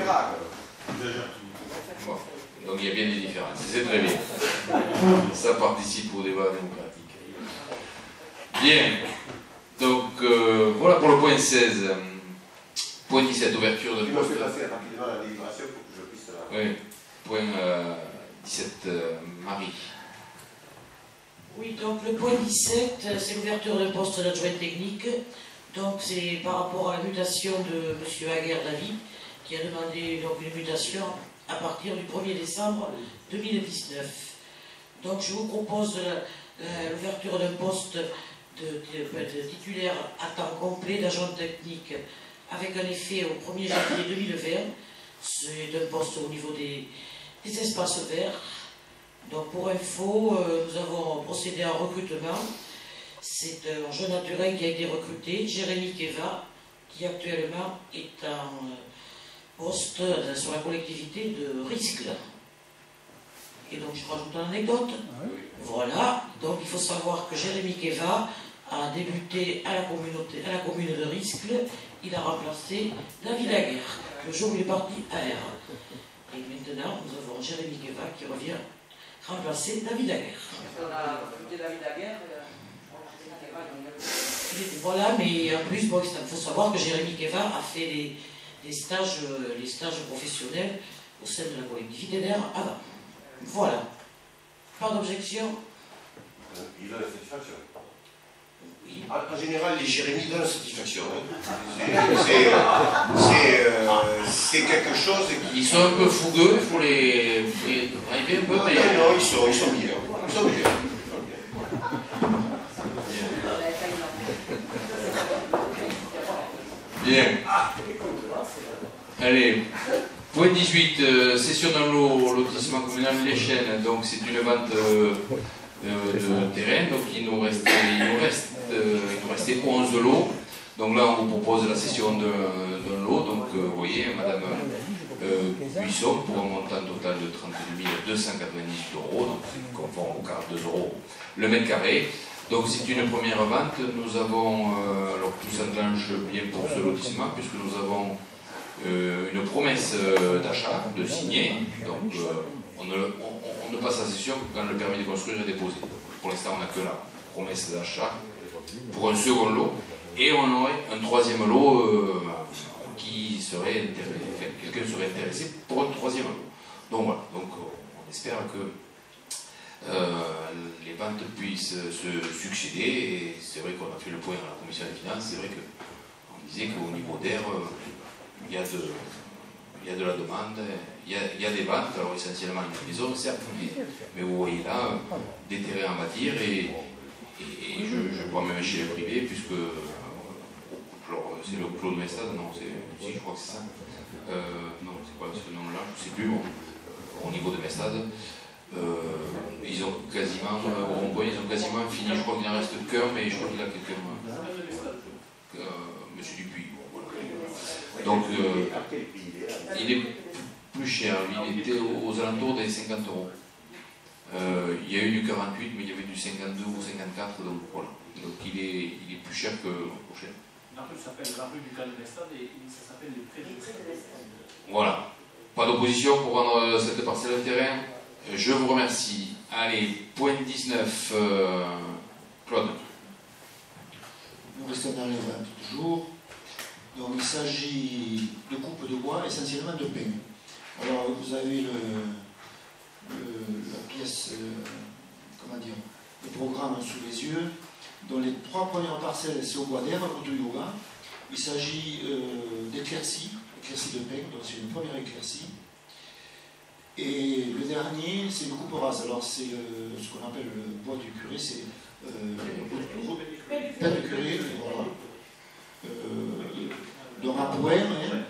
Bon. Donc il y a bien des différences, c'est très bien. Ça participe au débat démocratique. Bien, donc voilà pour le point 16. Point 17, ouverture de... Tu m'as fait passer rapidement la délibération pour que je puisse... Oui, point 17, Marie. Oui, donc le point 17, c'est l'ouverture d'un poste d'adjoint technique. Donc c'est par rapport à la mutation de M. Aguerre David, qui a demandé donc, une mutation à partir du 1er décembre 2019. Donc je vous propose l'ouverture d'un poste de titulaire à temps complet d'agent technique avec un effet au 1er janvier 2020. C'est un poste au niveau des espaces verts. Donc pour info, nous avons procédé à un recrutement. C'est un jeune naturel qui a été recruté, Jérémy Keva, qui actuellement est en poste sur la collectivité de Riscle. Et donc je rajoute une anecdote. Voilà, donc il faut savoir que Jérémy Keva a débuté à la commune de Riscle. Il a remplacé David Aguerre, le jour où il est parti à R. Et maintenant, nous avons Jérémy Keva qui revient remplacer David Aguerre. On a recruté David Aguerre. Voilà, mais en plus, bon, il faut savoir que Jérémy Keva a fait les stages professionnels au sein de la collectivité d'Air avant. Voilà. Pas d'objection? Il a la satisfaction. Oui. En général, les Jérémy donnent la satisfaction. C'est quelque chose qui... Ils sont un peu fougueux, il faut les arriver un peu, mais... Non, ils sont bien. Ils sont bien. Bien. Allez. Point 18, cession d'un lotissement communal Les Chênes. Donc c'est une vente de terrain. Donc il nous restait 11 lots. Donc là on vous propose la cession d'un lot. Donc vous voyez, Madame Buisson pour un montant total de 32 298 €. Donc c'est conforme aux 42 € le mètre carré. Donc c'est une première vente. Nous avons, alors tout s'enclenche bien pour ce lotissement puisque nous avons une promesse d'achat, de signer. Donc on ne passe à cession que quand le permis de construire est déposé. Pour l'instant on n'a que la promesse d'achat pour un second lot. Et on aurait un troisième lot qui serait intéressé, enfin, quelqu'un serait intéressé pour un troisième lot. Donc voilà, donc on espère que les ventes puissent se succéder. Et c'est vrai qu'on a fait le point à la commission des finances, c'est vrai qu'on disait qu'au niveau d'Air, il y a de la demande, il y a des ventes, alors essentiellement une maison, certes, mais vous voyez là, des terrains à bâtir, et je crois même chez les privés, puisque c'est le Claude Mestade, non, si je crois que c'est ça. Non, c'est quoi, sais plus, bon, au niveau de Mestade. Ils ont quasiment, au rond-point, ils ont quasiment fini. Je crois qu'il en reste qu'un, mais je crois qu'il a quelqu'un. Monsieur Dupuis. Bon, voilà. Donc, il est plus cher. Il était aux alentours des 50 €. Il y a eu du 48, mais il y avait du 52 ou 54, donc voilà. Donc il est plus cher que l'an prochain. La rue s'appelle la rue du Camp de Mestade et ça s'appelle les prés de Mestade. Voilà. Pas d'opposition pour rendre cette parcelle de terrain. Je vous remercie. Allez, point 19, Claude. Nous restons dans les ventes toujours. Donc il s'agit de coupes de bois, essentiellement de pin. Alors vous avez la pièce, comment dire, le programme sous les yeux. Dans les 3 premières parcelles, c'est au bois d'air, au de yoga. Il s'agit d'éclaircies, éclaircies de pin, donc c'est une première éclaircie. Et le dernier, c'est une coupe rase. Alors c'est ce qu'on appelle le bois du curé, c'est pain de curé, voilà. Donc à poème. Hein.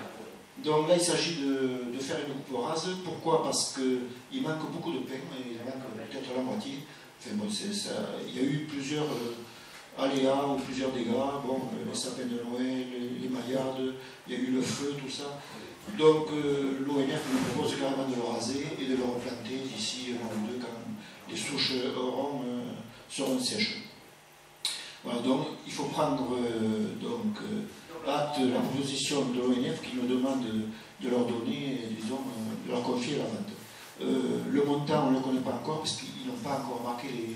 Donc là, il s'agit de faire une coupe rase. Pourquoi? Parce qu'il manque beaucoup de pain, il manque peut-être la moitié. Enfin bon, il y a eu plusieurs aléas ou plusieurs dégâts. Bon, les sapins de Noël, les maillades, il y a eu le feu, tout ça. Donc l'ONF nous propose carrément de le raser et de le replanter d'ici un an ou deux quand les souches seront sèches. Voilà, donc il faut prendre acte de la proposition de l'ONF qui nous demande de leur donner, disons, de leur confier la vente. Le montant, on ne le connaît pas encore parce qu'ils n'ont pas encore marqué les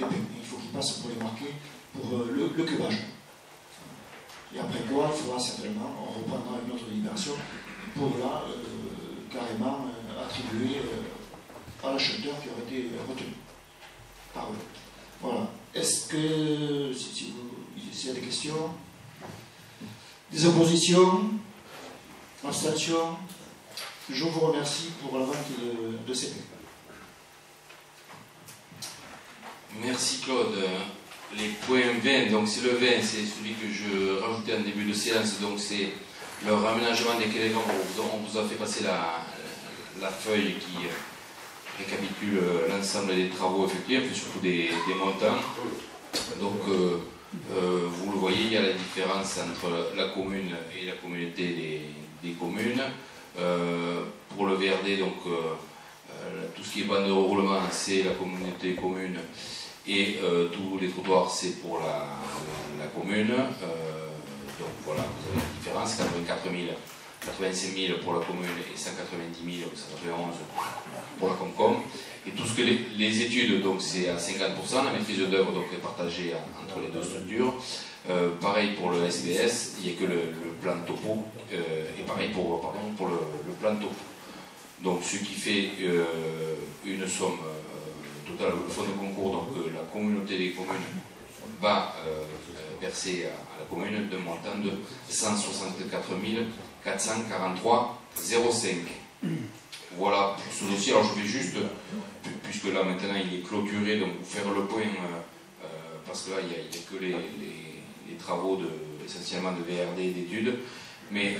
paiements. Il faut qu'ils passent pour les marquer pour le cubage. Et après quoi, il faudra certainement, on reprendra une autre délibération pour là, carrément attribuer à l'acheteur qui aurait été retenu par eux. Voilà. Est-ce que, s'il y a des questions, des oppositions, abstentions, je vous remercie pour la vente de ces pains. Merci Claude. Les points 20, donc c'est le 20, c'est celui que je rajoutais en début de séance, donc c'est le raménagement des quais des Grands Gros. On vous a fait passer la feuille qui récapitule l'ensemble des travaux effectués, puis surtout des montants. Donc vous le voyez, il y a la différence entre la commune et la communauté des communes. Pour le VRD, donc tout ce qui est bande de roulement, c'est la communauté commune. Et tous les trottoirs, c'est pour la commune. Donc voilà, vous avez la différence, 85 000 pour la commune et 190 000, ça fait 11 pour la Comcom. Et tout ce que les études, donc c'est à 50%, la maîtrise d'œuvre donc est partagée entre les deux structures. Pareil pour le SBS, il n'y a que le plan topo, et pareil pour le plan topo. Donc ce qui fait une somme totale, le fonds de concours, donc la communauté des communes va verser à la commune d'un montant de 164 443,05. Voilà pour ce dossier. Alors je vais juste, puisque là maintenant il est clôturé, donc faire le point, parce que là il n'y a que les travaux essentiellement de VRD et d'études, mais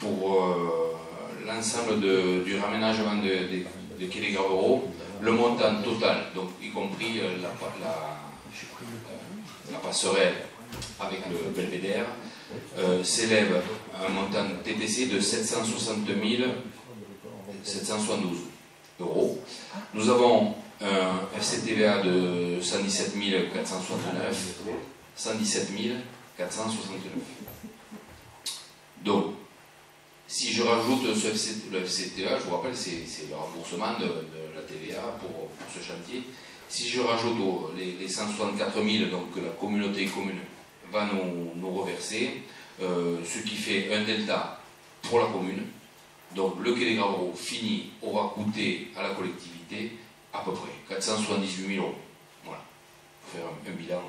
pour l'ensemble du raménagement de quai des Gravereaux, le montant total, donc y compris la passerelle avec le belvédère, s'élève à un montant TTC de 760 772 €. Nous avons un FCTVA de 117 469, 117 469. Donc, si je rajoute le FCTVA, je vous rappelle, c'est le remboursement de la TVA pour ce chantier. Si je rajoute les 164 000 donc, que la communauté commune va nous reverser, ce qui fait un delta pour la commune. Donc le quai des Gravereaux fini aura coûté à la collectivité à peu près 478 000 €. Voilà. Pour faire un bilan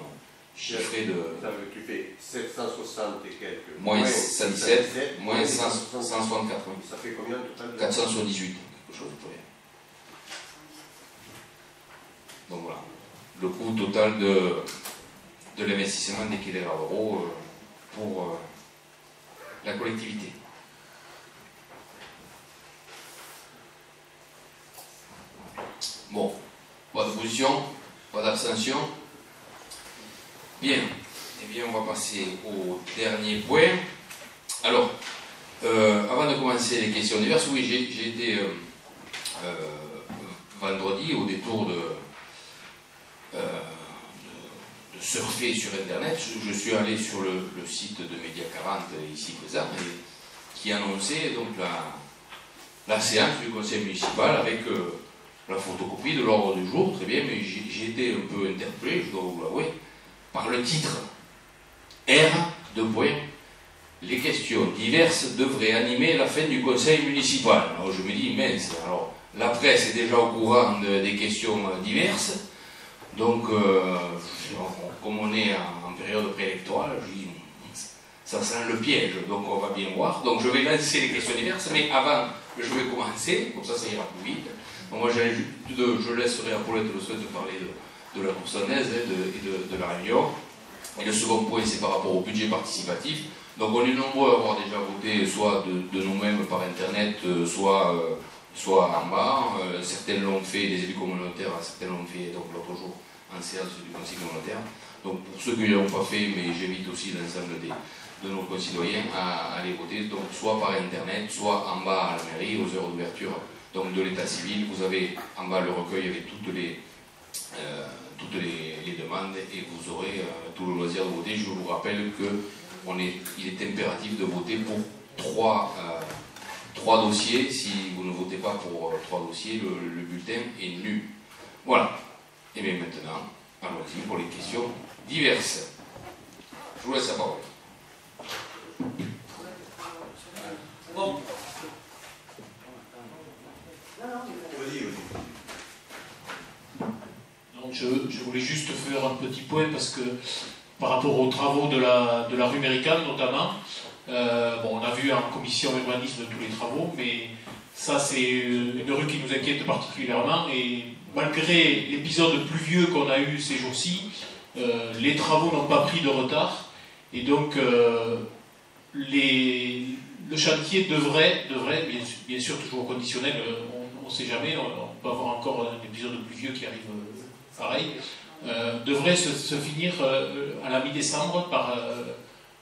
chiffré de... Tu fais 760 et quelques. Moins 117, moins 164. Ça fait combien au total? 478, quelque chose de près. Donc voilà. Le coût total de l'investissement des quais des Gravereaux pour la collectivité. Bon, pas d'opposition, pas d'abstention. Bien, eh bien on va passer au dernier point. Alors, avant de commencer les questions diverses, oui, j'ai été vendredi au détour de surfer sur Internet. Je suis allé sur le site de Média 40 ici présent, qui annonçait donc la séance du conseil municipal avec la photocopie de l'ordre du jour. Très bien, mais j'ai été un peu interpellé, je dois vous l'avouer, par le titre R. Les questions diverses devraient animer la fin du conseil municipal. Alors je me dis, mince, alors la presse est déjà au courant des questions diverses, donc comme on est en période préélectorale, je dis, ça sent le piège, donc on va bien voir. Donc je vais lancer les questions diverses, mais avant, je vais commencer, comme ça ira plus vite. Donc moi je laisserai à Paulette le soin de parler de la Coursonnaise et de la Réunion. Et le second point, c'est par rapport au budget participatif. Donc on est nombreux à avoir déjà voté, soit de nous-mêmes par Internet, soit en bas. Certains l'ont fait, les élus communautaires, certains l'ont fait donc l'autre jour en séance du conseil communautaire. Donc pour ceux qui ne l'ont pas fait, mais j'invite aussi l'ensemble de nos concitoyens à aller voter, donc soit par Internet, soit en bas à la mairie, aux heures d'ouverture de l'état civil. Vous avez en bas le recueil avec toutes les demandes et vous aurez tout le loisir de voter. Je vous rappelle qu'il est impératif de voter pour trois dossiers. Si vous ne votez pas pour 3 dossiers, le bulletin est nul. Voilà. Et bien maintenant, allons-y pour les questions diverses. Je vous laisse la parole. Bon. Donc je voulais juste faire un petit point parce que par rapport aux travaux de la rue Méricane notamment, bon, on a vu en commission urbanisme tous les travaux, mais ça c'est une rue qui nous inquiète particulièrement et malgré l'épisode pluvieux qu'on a eu ces jours-ci, les travaux n'ont pas pris de retard et donc le chantier devrait bien sûr toujours conditionnel, on ne sait jamais, on peut avoir encore un épisode pluvieux qui arrive pareil, devrait se finir à la mi-décembre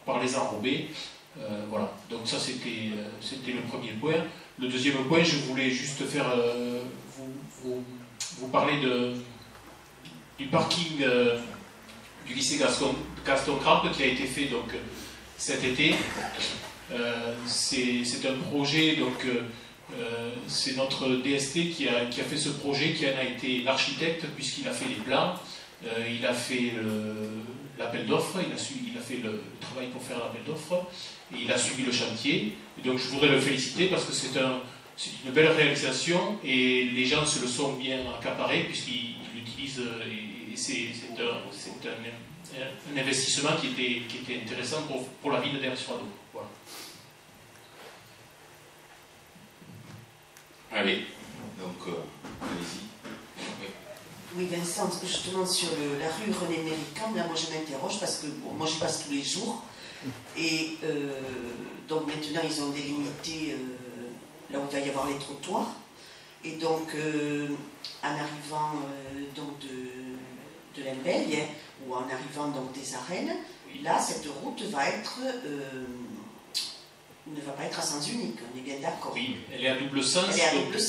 par les enrobés. Voilà, donc ça c'était le premier point. Le deuxième point, je voulais juste faire vous parler du parking du lycée Gaston Crampe qui a été fait donc cet été. C'est un projet, donc c'est notre DST qui a fait ce projet, qui en a été l'architecte puisqu'il a fait les plans, il a fait l'appel d'offres, il a fait le travail pour faire l'appel d'offres et il a suivi le chantier. Et donc je voudrais le féliciter parce que c'est une belle réalisation et les gens se le sont bien accaparés puisqu'ils l'utilisent et c'est un investissement qui était intéressant pour la ville d'Aix-sur-Adour. Voilà. Allez, donc allez-y. Oui, Vincent, justement sur la rue René Méricane, là moi je m'interroge parce que bon, moi j'y passe tous les jours et donc maintenant ils ont délimité là où il va y avoir les trottoirs et donc en arrivant donc de l'Embeille ou en arrivant donc des Arènes, là cette route va être ne va pas être à sens unique, on est bien d'accord. Oui, elle est à double sens,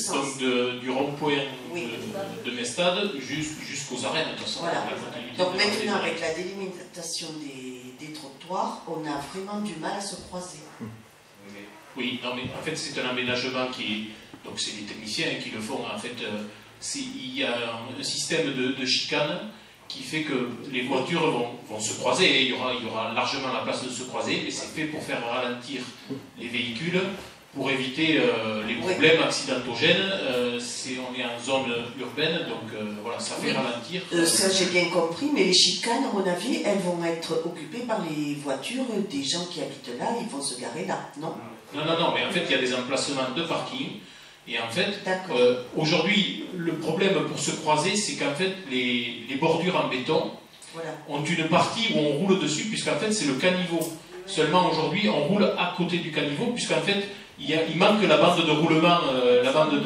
donc du rond-point de Mestade jusqu'aux Arènes. De toute façon, voilà. Donc maintenant, avec la délimitation des trottoirs, on a vraiment du mal à se croiser. Oui, non, mais en fait, c'est un aménagement donc c'est les techniciens qui le font. En fait, il y a un système de chicane qui fait que les voitures vont se croiser. Il y aura largement la place de se croiser, mais c'est fait pour faire ralentir les véhicules, pour éviter les problèmes accidentogènes. On est en zone urbaine, donc voilà, ça fait ralentir. Ça j'ai bien compris, mais les chicanes, à mon avis, elles vont être occupées par les voitures des gens qui habitent là, ils vont se garer là, non? Non, mais en fait, il y a des emplacements de parking. Et en fait, aujourd'hui, le problème pour se croiser, c'est qu'en fait, les bordures en béton ont une partie où on roule dessus, puisqu'en fait, c'est le caniveau. Seulement aujourd'hui, on roule à côté du caniveau, puisqu'en fait, il manque la bande de roulement, la bande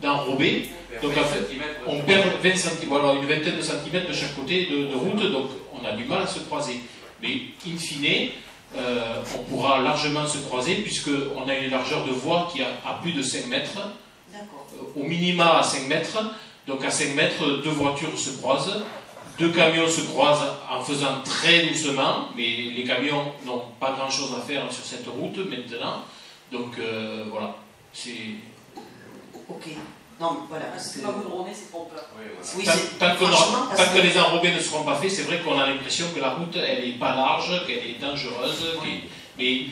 d'enrobé. Donc en fait, on perd 20 cm, voilà, une vingtaine de centimètres de chaque côté de route, donc on a du mal à se croiser. Mais in fine, on pourra largement se croiser puisqu'on a une largeur de voie qui a à plus de 5 mètres, au minima à 5 mètres. Donc à 5 mètres, deux voitures se croisent, deux camions se croisent en faisant très doucement, mais les camions n'ont pas grand-chose à faire sur cette route maintenant. Donc voilà, c'est... Ok. Non, voilà, parce que... Quand vous le roulez, c'est trompeur. Oui, tant que les enrobés ne seront pas faits, c'est vrai qu'on a l'impression que la route, elle n'est pas large, qu'elle est dangereuse. Mais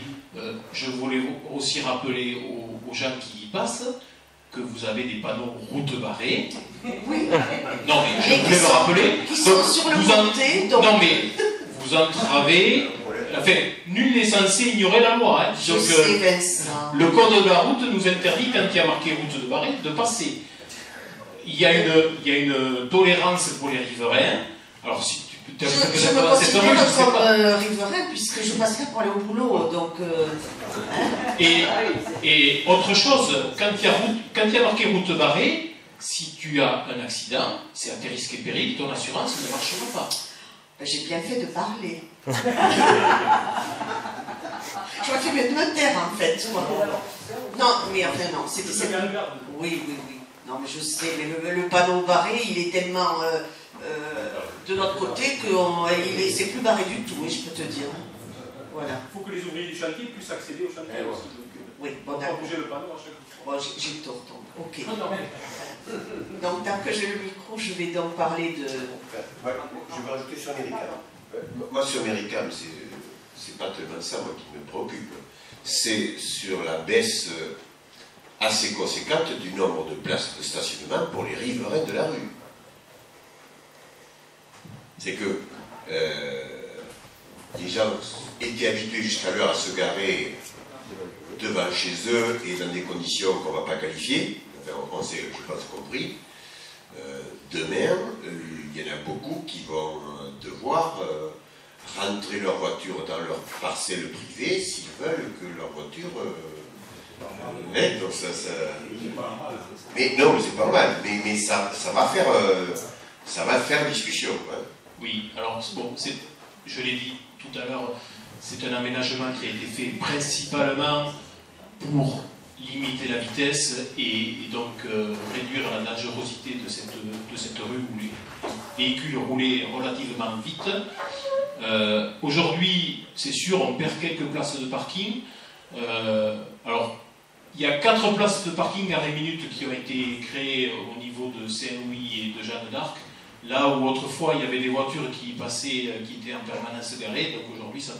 je voulais aussi rappeler aux gens qui y passent que vous avez des panneaux route barrée. Oui. Non, mais je voulais le rappeler. Qui sont sur le côté, donc... Non, mais vous entravez... Enfin, nul n'est censé ignorer la loi. Hein. Je donc, sais, Vincent. le code de la route nous interdit, quand il y a marqué route de barrée, de passer. Il y a une tolérance pour les riverains. Alors, si tu peux... Je me considère comme riverain, puisque je passerai pour aller au boulot, donc... Et autre chose, quand il y a marqué route barrée, si tu as un accident, c'est à tes risques et périls, ton assurance ne marchera pas. J'ai bien fait de parler. J'aurais fait mieux de me taire, en fait. Non, mais enfin, non. C'était... Oui. Non, mais je sais, mais le panneau barré, il est tellement de notre côté que c'est plus barré du tout, oui, je peux te dire. Voilà. Il faut que les ouvriers du chantier puissent accéder au chantier aussi. Oui, bon, d'accord. Bouger le panneau à chaque fois. Bon, j'ai tort, donc. Ok. Donc, tant que j'ai le micro, je vais donc parler de... Ouais, je vais rajouter sur Americam. Moi, sur Americam, c'est pas tellement ça, moi, qui me préoccupe. C'est sur la baisse assez conséquente du nombre de places de stationnement pour les riverains de la rue. C'est que les gens étaient habitués jusqu'à l'heure à se garer devant chez eux et dans des conditions qu'on ne va pas qualifier. Enfin, on s'est, je pense, compris. Demain, il y en a beaucoup qui vont devoir rentrer leur voiture dans leur parcelle privée s'ils veulent que leur voiture... donc ça... Mais non, mais c'est pas mal. Mais ça va faire discussion. Hein. Oui, alors bon, je l'ai dit tout à l'heure, c'est un aménagement qui a été fait principalement pour limiter la vitesse et donc réduire la dangerosité de cette rue où les véhicules roulaient relativement vite. Aujourd'hui, c'est sûr, on perd quelques places de parking. Alors, il y a 4 places de parking arrêt minute qui ont été créées au niveau de Saint-Louis et de Jeanne d'Arc. Là où autrefois il y avait des voitures qui passaient, qui étaient en permanence garées, donc aujourd'hui ça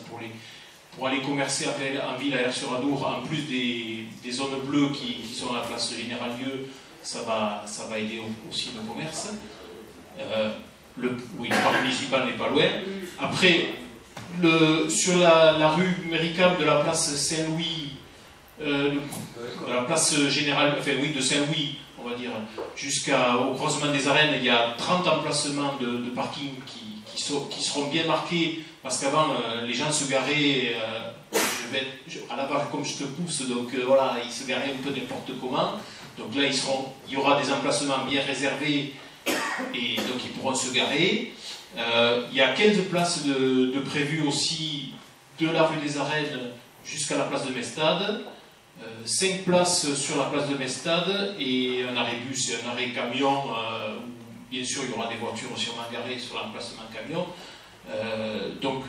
pour aller commercer en ville à Aire-sur-Adour, en plus des zones bleues qui sont à la place Général Lieu, ça va aider aussi le commerce. Oui, le parc municipal n'est pas loin. Après, sur la rue Méricable de la place Saint-Louis, de la place Générale, enfin oui, de Saint-Louis, on va dire, jusqu'au croisement des arènes, il y a 30 emplacements de parking qui seront bien marqués, parce qu'avant, les gens se garaient, à la vague comme je te pousse, donc voilà, ils se garaient un peu n'importe comment. Donc là, il y aura des emplacements bien réservés, et donc ils pourront se garer. Il y a 15 places de prévues aussi de la rue des Arènes jusqu'à la place de Mestade. 5 places sur la place de Mestade et un arrêt bus et un arrêt camion. Bien sûr, il y aura des voitures sûrement garées sur l'emplacement camion. Donc,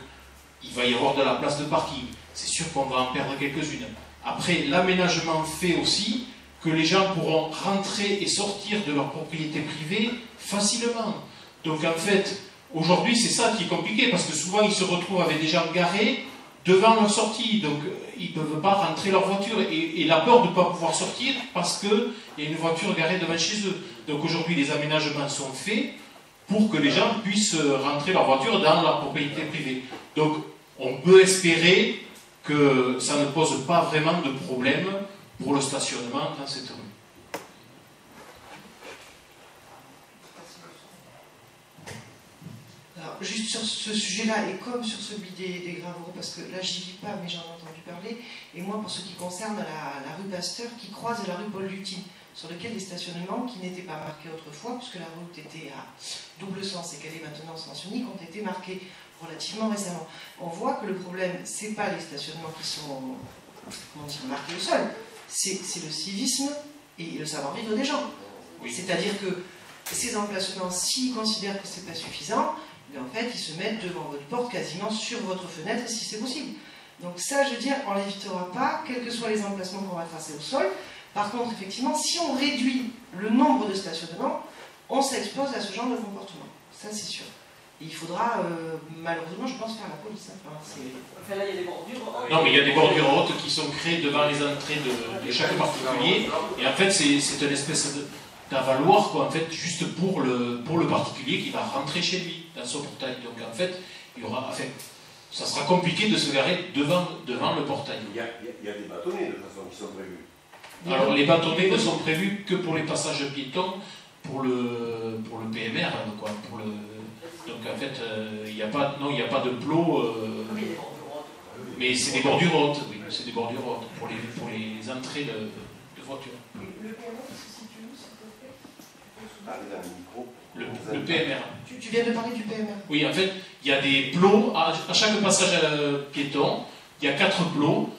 il va y avoir de la place de parking. C'est sûr qu'on va en perdre quelques-unes. Après, l'aménagement fait aussi que les gens pourront rentrer et sortir de leur propriété privée facilement. Donc, en fait, aujourd'hui, c'est ça qui est compliqué parce que souvent, ils se retrouvent avec des gens garés devant leur sortie, donc ils ne peuvent pas rentrer leur voiture et la peur de ne pas pouvoir sortir parce qu'il y a une voiture garée devant chez eux. Donc aujourd'hui les aménagements sont faits pour que les gens puissent rentrer leur voiture dans leur propriété privée. Donc on peut espérer que ça ne pose pas vraiment de problème pour le stationnement dans cette rue. Alors, juste sur ce sujet-là, et comme sur celui des Graveaux, parce que là j'y vis pas, mais j'en ai entendu parler, et moi pour ce qui concerne la rue Pasteur qui croise la rue Paul Luty. sur lequel les stationnements qui n'étaient pas marqués autrefois, puisque la route était à double sens et qu'elle est maintenant sens unique, ont été marqués relativement récemment. On voit que le problème, ce n'est pas les stationnements qui sont marqués au sol, c'est le civisme et le savoir-vivre des gens. Oui. C'est-à-dire que ces emplacements, s'ils considèrent que ce n'est pas suffisant, mais en fait, ils se mettent devant votre porte, quasiment sur votre fenêtre, si c'est possible. Donc ça, je veux dire, on ne l'évitera pas, quels que soient les emplacements qu'on va tracer au sol. Par contre, effectivement, si on réduit le nombre de stationnements, on s'expose à ce genre de comportement. Ça, c'est sûr. Et il faudra, malheureusement, je pense, faire la police. Enfin, là, il y a des bordures. Non, mais il y a des bordures hautes qui sont créées devant les entrées de chaque particulier. Et en fait, c'est une espèce d'avaloir, quoi, en fait, juste pour le particulier qui va rentrer chez lui, dans son portail. Donc, en fait, il y aura... Enfin, ça sera compliqué de se garer devant le portail. Il y a des bâtonnets, de toute façon, qui sont prévus. Alors, les bâtonnets ne sont prévus que pour les passages piétons, pour le PMR, quoi, donc en fait, il n'y a pas de plot, mais c'est des bordures hautes, oui, c'est des bordures hautes pour les entrées de voitures. Le PMR se situe où, s'il te plaît? Le PMR. Tu viens de parler du PMR? Oui, en fait, il y a des plots, à chaque passage piéton, il y a 4 plots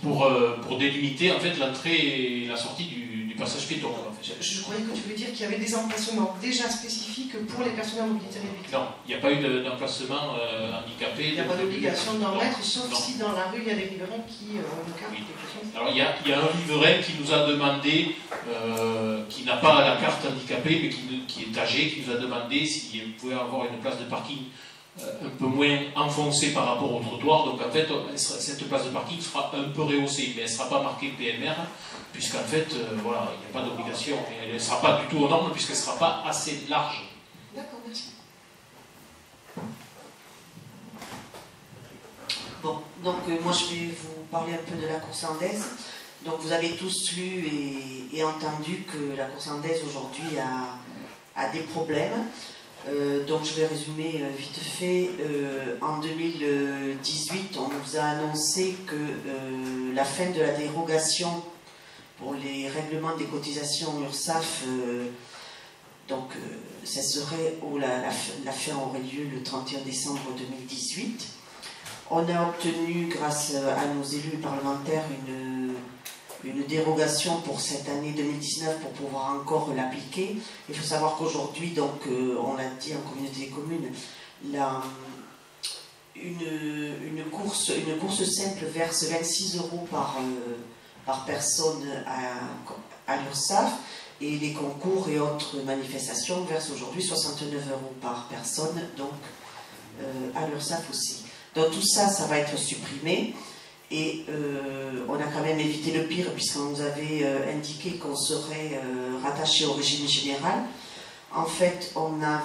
pour délimiter en fait l'entrée et la sortie du passage piéton. En fait. Je croyais que tu voulais dire qu'il y avait des emplacements déjà spécifiques pour les personnes à mobilité réduite. Non, il n'y a pas eu d'emplacement handicapé. Il n'y a pas d'obligation d'en mettre, sauf si dans la rue il y a des riverains qui ont une carte. Oui. Alors il y a un riverain qui nous a demandé, qui n'a pas la carte handicapée, mais qui est âgé, qui nous a demandé s'il pouvait avoir une place de parking un peu moins enfoncée par rapport au trottoir. Donc en fait, cette place de parking sera un peu rehaussée, mais elle ne sera pas marquée PMR, puisqu'en fait, voilà, il n'y a pas d'obligation. Elle ne sera pas du tout aux normes, puisqu'elle ne sera pas assez large. D'accord, merci. Bon, donc moi je vais vous parler un peu de la course andaise. Donc vous avez tous lu et entendu que la course andaise aujourd'hui a des problèmes. Donc je vais résumer vite fait. En 2018, on nous a annoncé que la fin de la dérogation pour les règlements des cotisations URSSAF, cesserait, ou la fin aurait lieu le 31 décembre 2018. On a obtenu, grâce à nos élus parlementaires, une dérogation pour cette année 2019 pour pouvoir encore l'appliquer. Il faut savoir qu'aujourd'hui, donc, on l'a dit en communauté des communes, une course simple verse 26 € par personne à l'URSSAF, et les concours et autres manifestations versent aujourd'hui 69 € par personne, donc à l'URSSAF aussi. Donc tout ça, ça va être supprimé. Et on a quand même évité le pire, puisqu'on nous avait indiqué qu'on serait rattaché au régime général. En fait, on a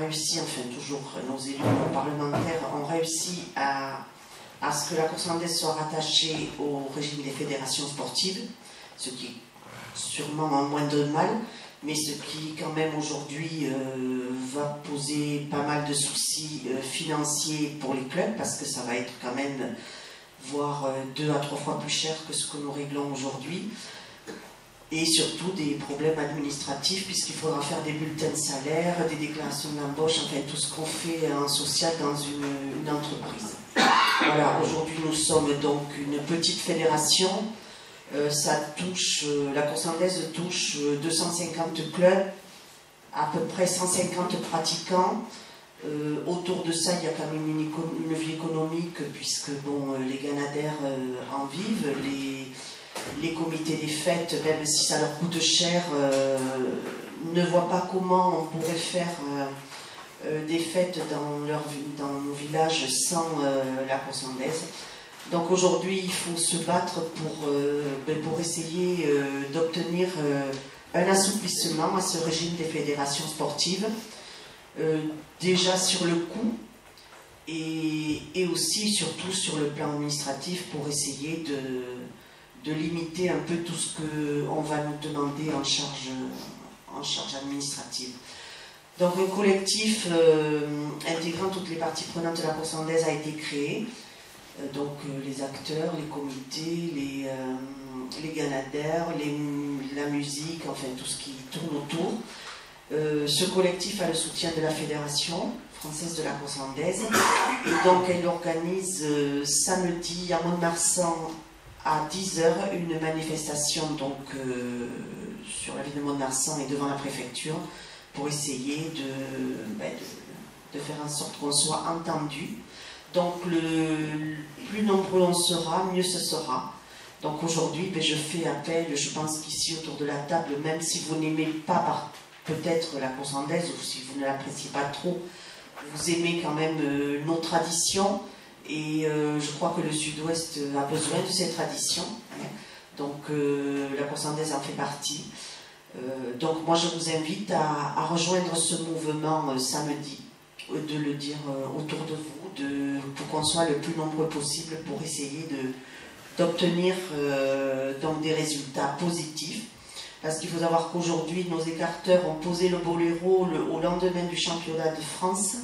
réussi, enfin toujours nos élus parlementaires ont réussi à ce que la course andaise soit rattachée au régime des fédérations sportives, ce qui est sûrement en moins de mal, mais ce qui quand même aujourd'hui va poser pas mal de soucis financiers pour les clubs, parce que ça va être quand même voire 2 à 3 fois plus cher que ce que nous réglons aujourd'hui, et surtout des problèmes administratifs, puisqu'il faudra faire des bulletins de salaire, des déclarations d'embauche, enfin tout ce qu'on fait en social dans une entreprise. Voilà, aujourd'hui nous sommes donc une petite fédération, ça touche, la course andaise touche 250 clubs, à peu près 150 pratiquants. Autour de ça, il y a quand même une vie économique, puisque bon, les Ganadères en vivent, les comités des fêtes, même si ça leur coûte cher, ne voient pas comment on pourrait faire des fêtes dans nos villages sans la course andaise. Donc aujourd'hui, il faut se battre pour essayer d'obtenir un assouplissement à ce régime des fédérations sportives. Déjà sur le coût et aussi surtout sur le plan administratif, pour essayer de limiter un peu tout ce qu'on va nous demander en charge administrative. Donc un collectif intégrant toutes les parties prenantes de la course andaise a été créé, donc les acteurs, les comités, les Ganadères, la musique, enfin tout ce qui tourne autour. Ce collectif a le soutien de la Fédération française de la course landaise. Et donc elle organise samedi à Mont-de-Marsan à 10 h une manifestation donc, sur la ville de Mont-de-Marsan et devant la préfecture pour essayer de faire en sorte qu'on soit entendu. Donc le plus nombreux on sera, mieux ce sera. Donc aujourd'hui, je fais appel, je pense qu'ici autour de la table, même si vous n'aimez pas peut-être la course landaise ou si vous ne l'appréciez pas trop, vous aimez quand même nos traditions et je crois que le Sud-Ouest a besoin de ces traditions. Donc la course landaise en fait partie. Donc moi je vous invite à rejoindre ce mouvement samedi, de le dire autour de vous, pour qu'on soit le plus nombreux possible pour essayer d'obtenir donc des résultats positifs. Parce qu'il faut savoir qu'aujourd'hui, nos écarteurs ont posé le boléro au lendemain du championnat de France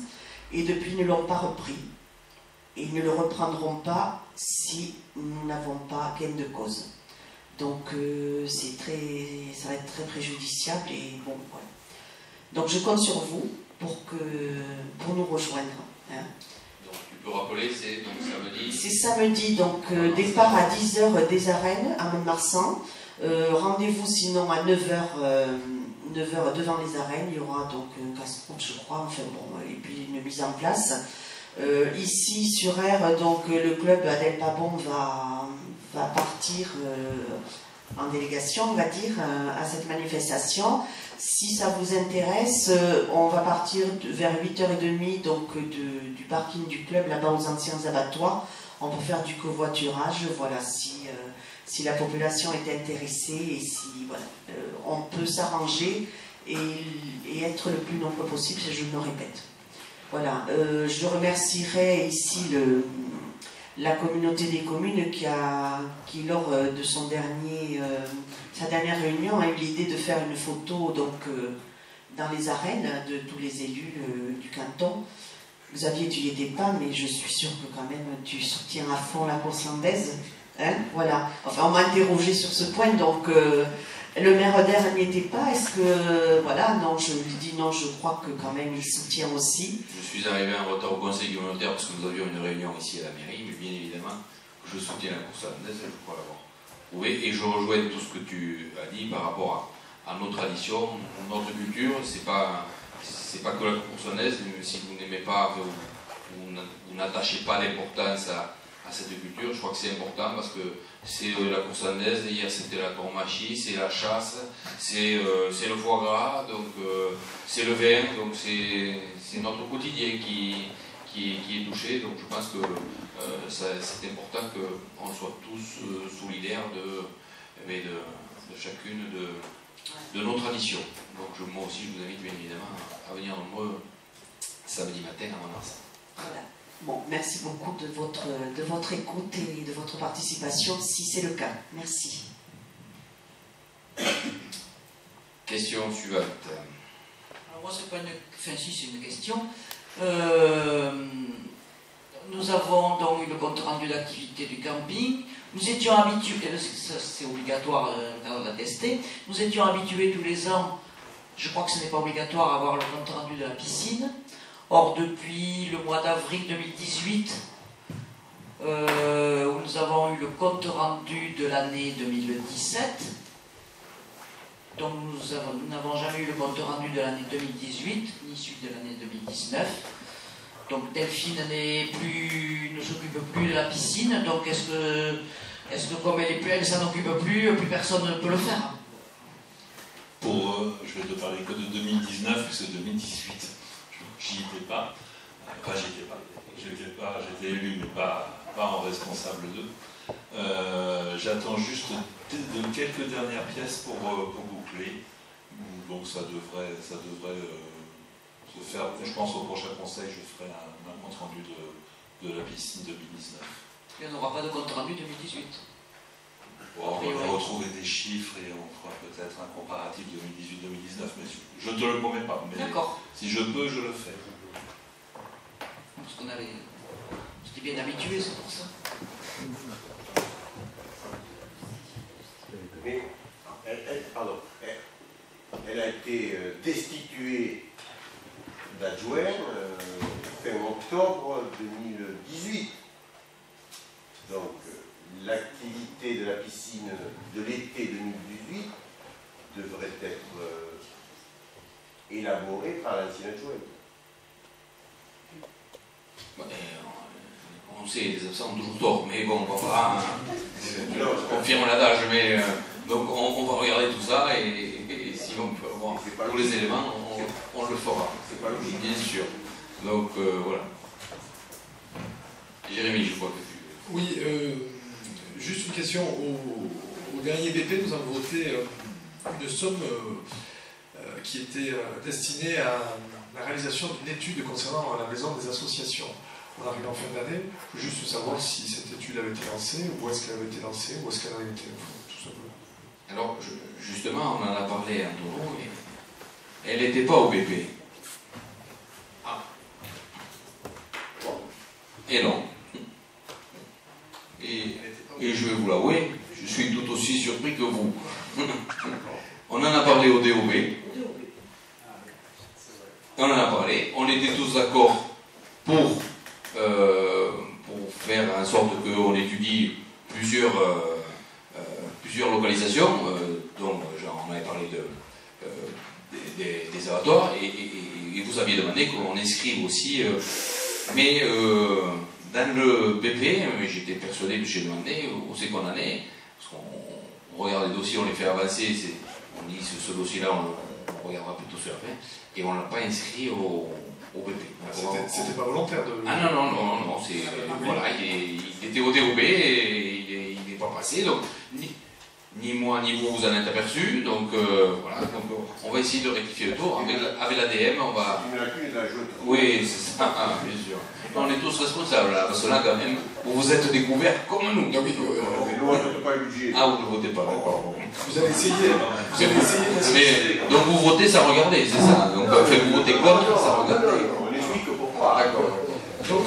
et depuis ils ne l'ont pas repris. Et ils ne le reprendront pas si nous n'avons pas gain de cause. Donc ça va être très préjudiciable et bon, voilà. Donc je compte sur vous pour nous rejoindre. Hein. Donc tu peux rappeler, c'est donc samedi. C'est samedi, donc départ à 10 h des arènes à Mont-de-Marsan. Rendez-vous sinon à 9 h devant les arènes. Il y aura donc un casse-croûte, je crois, enfin bon, et puis une mise en place. Ici sur R, donc le club Adèle Pabon va partir en délégation, on va dire, à cette manifestation. Si ça vous intéresse, on va partir vers 8 h 30 donc, du parking du club, là-bas aux anciens abattoirs. On peut faire du covoiturage, voilà, si la population est intéressée et si voilà, on peut s'arranger et être le plus nombreux possible, je me répète. Voilà, je remercierai ici la communauté des communes qui lors de sa dernière réunion, a eu l'idée de faire une photo donc, dans les arènes de tous les élus du canton. Xavier, tu n'y étais pas, mais je suis sûre que quand même tu soutiens à fond la course landaise. Hein, voilà. Enfin, on m'a interrogé sur ce point, donc le maire d'Aire n'y était pas. Est-ce que, voilà, non, je lui dis non, je crois que quand même il soutient aussi. Je suis arrivé en retard au conseil communautaire parce que nous avions une réunion ici à la mairie, mais bien évidemment, je soutiens la course landaise, je crois l'avoir prouvé. Et je rejoins tout ce que tu as dit par rapport à nos traditions, notre culture. C'est pas que la course landaise, mais si vous n'aimez pas, vous n'attachez pas l'importance à cette culture, je crois que c'est important parce que c'est la course landaise, hier c'était la tauromachie, c'est la chasse, c'est le foie gras, donc c'est le vin, donc c'est notre quotidien qui est touché, donc je pense que c'est important qu'on soit tous solidaires de chacune de nos traditions. Donc moi aussi je vous invite bien évidemment à venir nombreux samedi matin à Mont-de-Marsan. Voilà. Bon, merci beaucoup de votre écoute et de votre participation, si c'est le cas. Merci. Question suivante. Alors moi, c'est pas une... Enfin, si, c'est une question. Nous avons donc eu le compte rendu d'activité du camping. Nous étions habitués, c'est obligatoire d'attester, nous étions habitués tous les ans, je crois que ce n'est pas obligatoire, à avoir le compte rendu de la piscine. Or, depuis le mois d'avril 2018, où nous avons eu le compte rendu de l'année 2017, donc nous n'avons jamais eu le compte rendu de l'année 2018, ni celui de l'année 2019. Donc Delphine ne s'occupe plus de la piscine, donc est-ce que comme elle s'en occupe plus personne ne peut le faire? Je vais te parler que de 2019, puisque 2018, j'y étais pas. Enfin, j'étais élu, mais pas en responsable d'eux. J'attends juste de quelques dernières pièces pour boucler. Donc ça devrait se faire, je pense au prochain conseil, je ferai un compte rendu de la piscine 2019. Il n'y en aura pas de compte rendu 2018. Bon, on va retrouver des chiffres et on fera peut-être un comparatif 2018-2019, mais je ne te le promets pas. D'accord. Si je peux, je le fais. Parce qu'on était bien habitués, c'est pour ça. mais elle a été destituée d'adjoint fin octobre 2018. Donc, l'activité de la piscine de l'été 2018 devrait être élaborée par l'ancien adjoint. On sait, les absents ont toujours tort, mais bon, on va pas confirmer l'adage, mais donc on va regarder tout ça et si on peut avoir tous les éléments, on le fera. C'est pas logique, bien sûr. Donc voilà. Jérémy, je crois que tu... Oui, juste une question. Au dernier BP, nous avons voté une somme qui était destinée à la réalisation d'une étude concernant la maison des associations. On arrive en fin d'année, je veux juste savoir si cette étude avait été lancée, où est-ce qu'elle avait été lancée, où est-ce qu'elle avait été, tout simplement. Alors, justement, on en a parlé à Antonio, et elle n'était pas au BP. Ah. Et non. Et je vais vous l'avouer, je suis tout aussi surpris que vous. On en a parlé au DOB. On en a parlé, on était tous d'accord pour faire en sorte qu'on étudie plusieurs localisations, dont on avait parlé des abattoirs, et vous aviez demandé qu'on inscrive aussi, mais dans le BP, j'étais persuadé que j'ai demandé où c'est qu'on en est, parce qu'on regarde les dossiers, on les fait avancer, on dit ce dossier-là, on regardera plutôt sur la fin, et on ne l'a pas inscrit au BP. C'était pas volontaire de... Ah non, c'est... Voilà, il était au DOB et il n'est pas passé, donc ni moi ni vous vous en êtes aperçu, donc voilà, donc on va essayer de rectifier le tour. Avec l'ADM, on va... Oui, c'est ça, bien sûr. On est tous responsables, là, parce que là, quand même, vous vous êtes découverts comme nous. Ah oui, nous, on ne vote pas le budget. Ah, vous ne votez pas, d'accord. Vous avez essayé. Mais, donc vous votez sans regarder, c'est ça. Donc vous votez contre sans regarder. On explique pourquoi. D'accord. Donc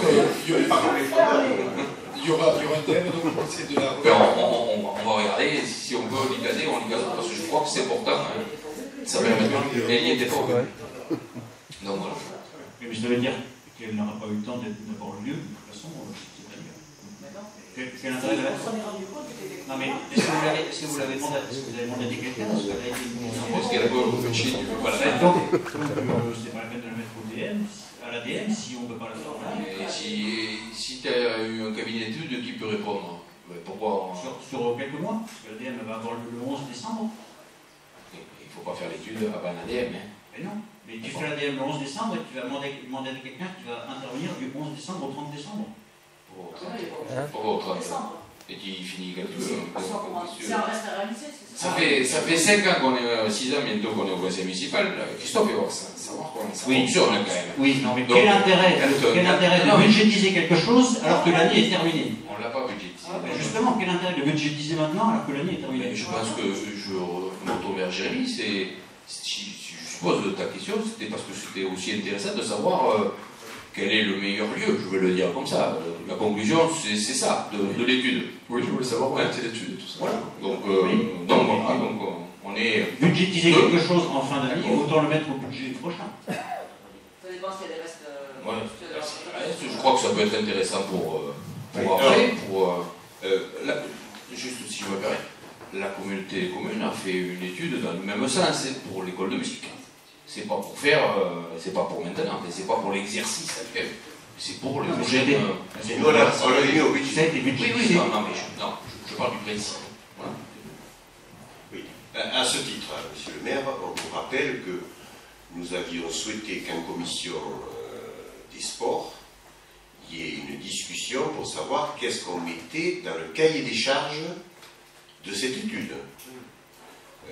il y aura un thème, donc on va essayer de la... On va regarder, si on peut l'y on l'y parce que je crois que c'est important. Hein. Ça permet de... Elle n'y était pas. Donc voilà. Mais ça veut dire qu'elle n'aura pas eu le temps d'avoir lieu, de toute façon, quel intérêt de la... Non mais, est-ce que vous l'avez demandé à quelqu'un? Est-ce qu'elle a pas le fait chier? Voilà. Donc, c'est pas la peine de le mettre au DM, à l'ADM, si on ne peut pas le faire. Et si tu as eu un cabinet d'études qui peut répondre, pourquoi sur quelques mois, parce que l'ADM va avoir le 11 décembre. Il ne faut pas faire l'étude avant l'ADM. Hein. Mais non, mais tu fais l'ADM le 11 décembre et tu vas demander à quelqu'un qui va intervenir du 11 décembre au 30 décembre. Au 30 décembre. Et qui finit quelque chose. C'est un reste à réaliser, c'est ça. Ça fait 5 ans qu'on est, 6 ans bientôt qu'on est au conseil municipal. Christophe, il va savoir comment ça fonctionne quand même. Oui, non, mais donc, quel intérêt de budgétiser quelque chose alors que l'année est terminée? On ne l'a pas budgétisé. Justement, quel intérêt de budgétiser maintenant alors que l'année est terminée? Je pense que je me retourne vers Jérémy, je suppose de ta question, c'était parce que c'était aussi intéressant de savoir quel est le meilleur lieu, je vais le dire comme ça. La conclusion, c'est ça, de l'étude. Oui, je voulais savoir où était l'étude et tout ça. Voilà. Donc voilà, on est... Budgétiser quelque chose en fin d'année, autant le mettre au budget prochain. Ça dépend s'il y a des restes... je crois que ça peut être intéressant pour après, juste si je me permets, la communauté des communes a fait une étude dans le même sens pour l'école de musique. C'est pas pour faire, c'est pas pour maintenant, c'est pas pour l'exercice actuel, c'est pour les prochaines. Nous, on l'a mis au budget. Oui, non, je parle du principe. Voilà. Oui. À ce titre, monsieur le maire, on vous rappelle que nous avions souhaité qu'en commission des sports, il y ait une discussion pour savoir qu'est-ce qu'on mettait dans le cahier des charges de cette étude.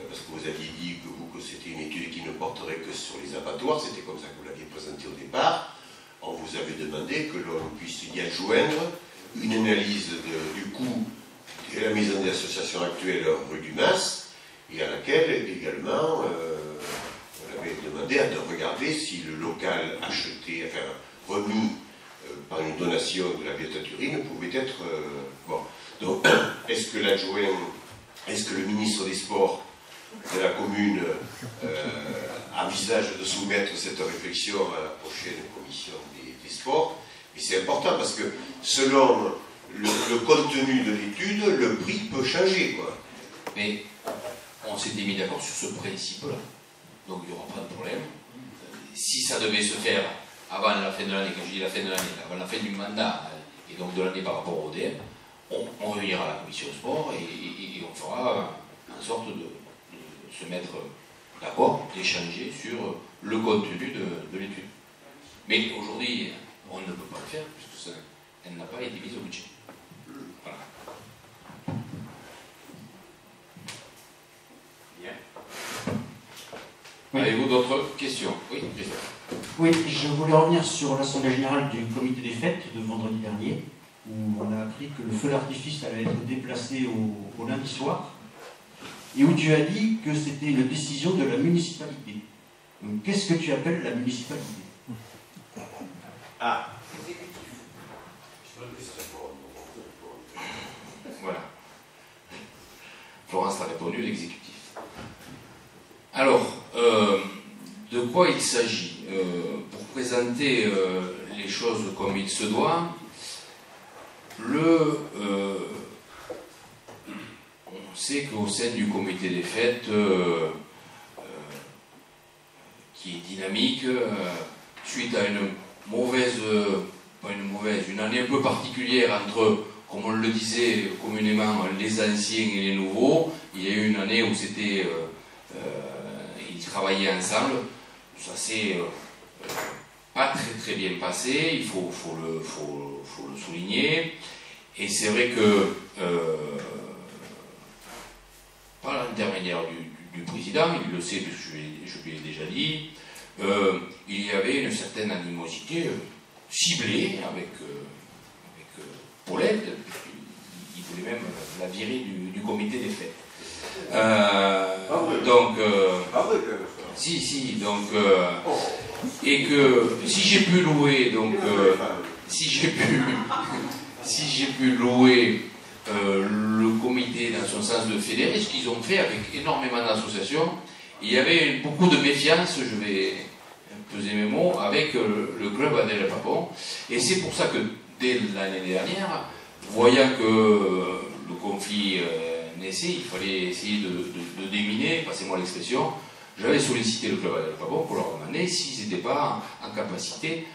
Parce que vous aviez dit que c'était une étude qui ne porterait que sur les abattoirs, c'était comme ça que vous l'aviez présenté au départ. On vous avait demandé que l'on puisse y adjoindre une analyse du coût de la maison des associations actuelles rue du Mas, et à laquelle également on avait demandé de regarder si le local acheté, enfin remis par une donation de la Beata Turine pouvait être... bon, donc est-ce que l'adjoint est-ce que le ministre des Sports de la commune envisage de soumettre cette réflexion à la prochaine commission des sports? Et c'est important parce que selon le contenu de l'étude, le prix peut changer, quoi. Mais on s'était mis d'accord sur ce principe-là. Donc il n'y aura pas de problème. Si ça devait se faire avant la fin de l'année, quand je dis la fin de l'année, avant la fin du mandat, et donc de l'année par rapport au DM, on réunira la commission sport et on fera en sorte de se mettre d'accord, d'échanger sur le contenu de l'étude. Mais aujourd'hui, on ne peut pas le faire puisque elle n'a pas été mise au budget. Voilà. Bien. Oui. Avez-vous d'autres questions? Oui, Christophe. Oui, je voulais revenir sur l'Assemblée Générale du Comité des Fêtes de vendredi dernier, où on a appris que le feu d'artifice allait être déplacé au lundi soir, et où tu as dit que c'était une décision de la municipalité. Qu'est-ce que tu appelles la municipalité? Ah. Voilà. Florence a répondu, l'exécutif. Alors, de quoi il s'agit? Pour présenter les choses comme il se doit, on sait qu'au sein du comité des fêtes, qui est dynamique, suite à une une année un peu particulière entre, comme on le disait communément, les anciens et les nouveaux, il y a eu une année où c'était, ils travaillaient ensemble, ça s'est pas très bien passé, il faut le souligner, et c'est vrai que par l'intermédiaire du président, il le sait puisque je lui ai déjà dit, il y avait une certaine animosité ciblée avec Paulette, il voulait même la virer du comité des fêtes. Donc, et que si j'ai pu louer, si j'ai pu louer le comité dans son sens de fédérer, ce qu'ils ont fait avec énormément d'associations, il y avait beaucoup de méfiance, je vais peser mes mots, avec le club Adèle Papon, et c'est pour ça que dès l'année dernière, voyant que le conflit naissait, il fallait essayer de déminer, passez-moi l'expression, j'avais sollicité le club Adèle Papon pour leur demander s'ils n'étaient pas en capacité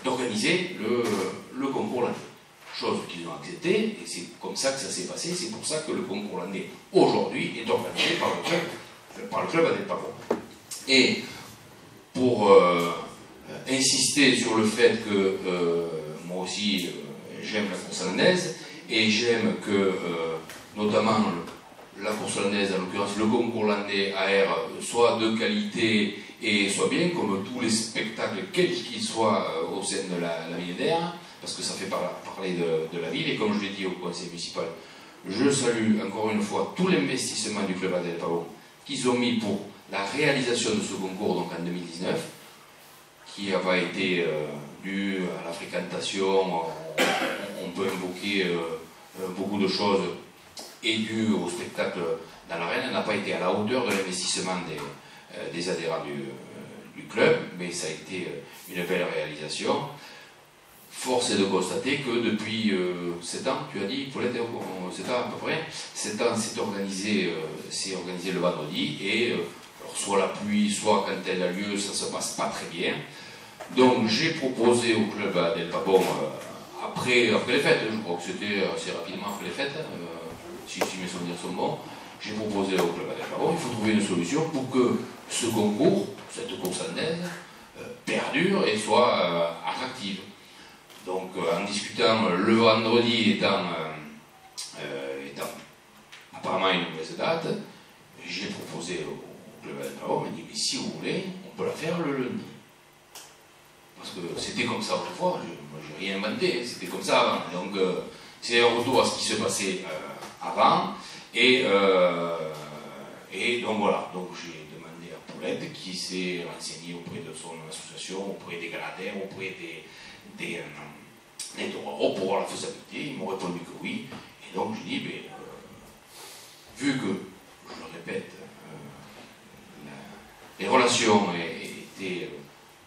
d'organiser le concours landais. Chose qu'ils ont acceptée, et c'est comme ça que ça s'est passé, c'est pour ça que le concours landais aujourd'hui est organisé par le club Adèle Papon. Et pour insister sur le fait que moi aussi j'aime la course landaise, et j'aime que notamment la course landaise, en l'occurrence le concours landais AR, soit de qualité et soit bien, comme tous les spectacles, quels qu'ils soient au sein de la ville d'Aire, parce que ça fait parler de la ville, et comme je l'ai dit au conseil municipal, je salue encore une fois tout l'investissement du club Adèle Papon qu'ils ont mis pour la réalisation de ce concours donc en 2019, qui n'a pas été dû à la fréquentation, on peut invoquer beaucoup de choses, et dû au spectacle dans l'arène, elle n'a pas été à la hauteur de l'investissement des adhérents du club, mais ça a été une belle réalisation. Force est de constater que depuis 7 ans, tu as dit, Paulette, 7 ans à peu près, 7 ans c'est organisé le vendredi, et alors, soit la pluie, soit quand elle a lieu, ça se passe pas très bien. Donc j'ai proposé au club Adèle Papon, après les fêtes, je crois que c'était assez rapidement après les fêtes, si mes souvenirs sont bons, j'ai proposé au club Adèle Papon, il faut trouver une solution pour que ce concours, cette course landaise, perdure et soit attractive. Donc en discutant le vendredi étant apparemment une mauvaise date, j'ai proposé au club Adèle Papon, on m'a dit mais si vous voulez, on peut la faire le lundi. Parce que c'était comme ça autrefois, moi j'ai rien inventé, c'était comme ça avant. Donc c'est un retour à ce qui se passait avant, et donc voilà, donc j'ai demandé à Paulette qui s'est renseignée auprès de son association, auprès des gradins, auprès des Torero pour voir la faisabilité, ils m'ont répondu que oui, Et donc je dis, vu que, je le répète, les relations étaient,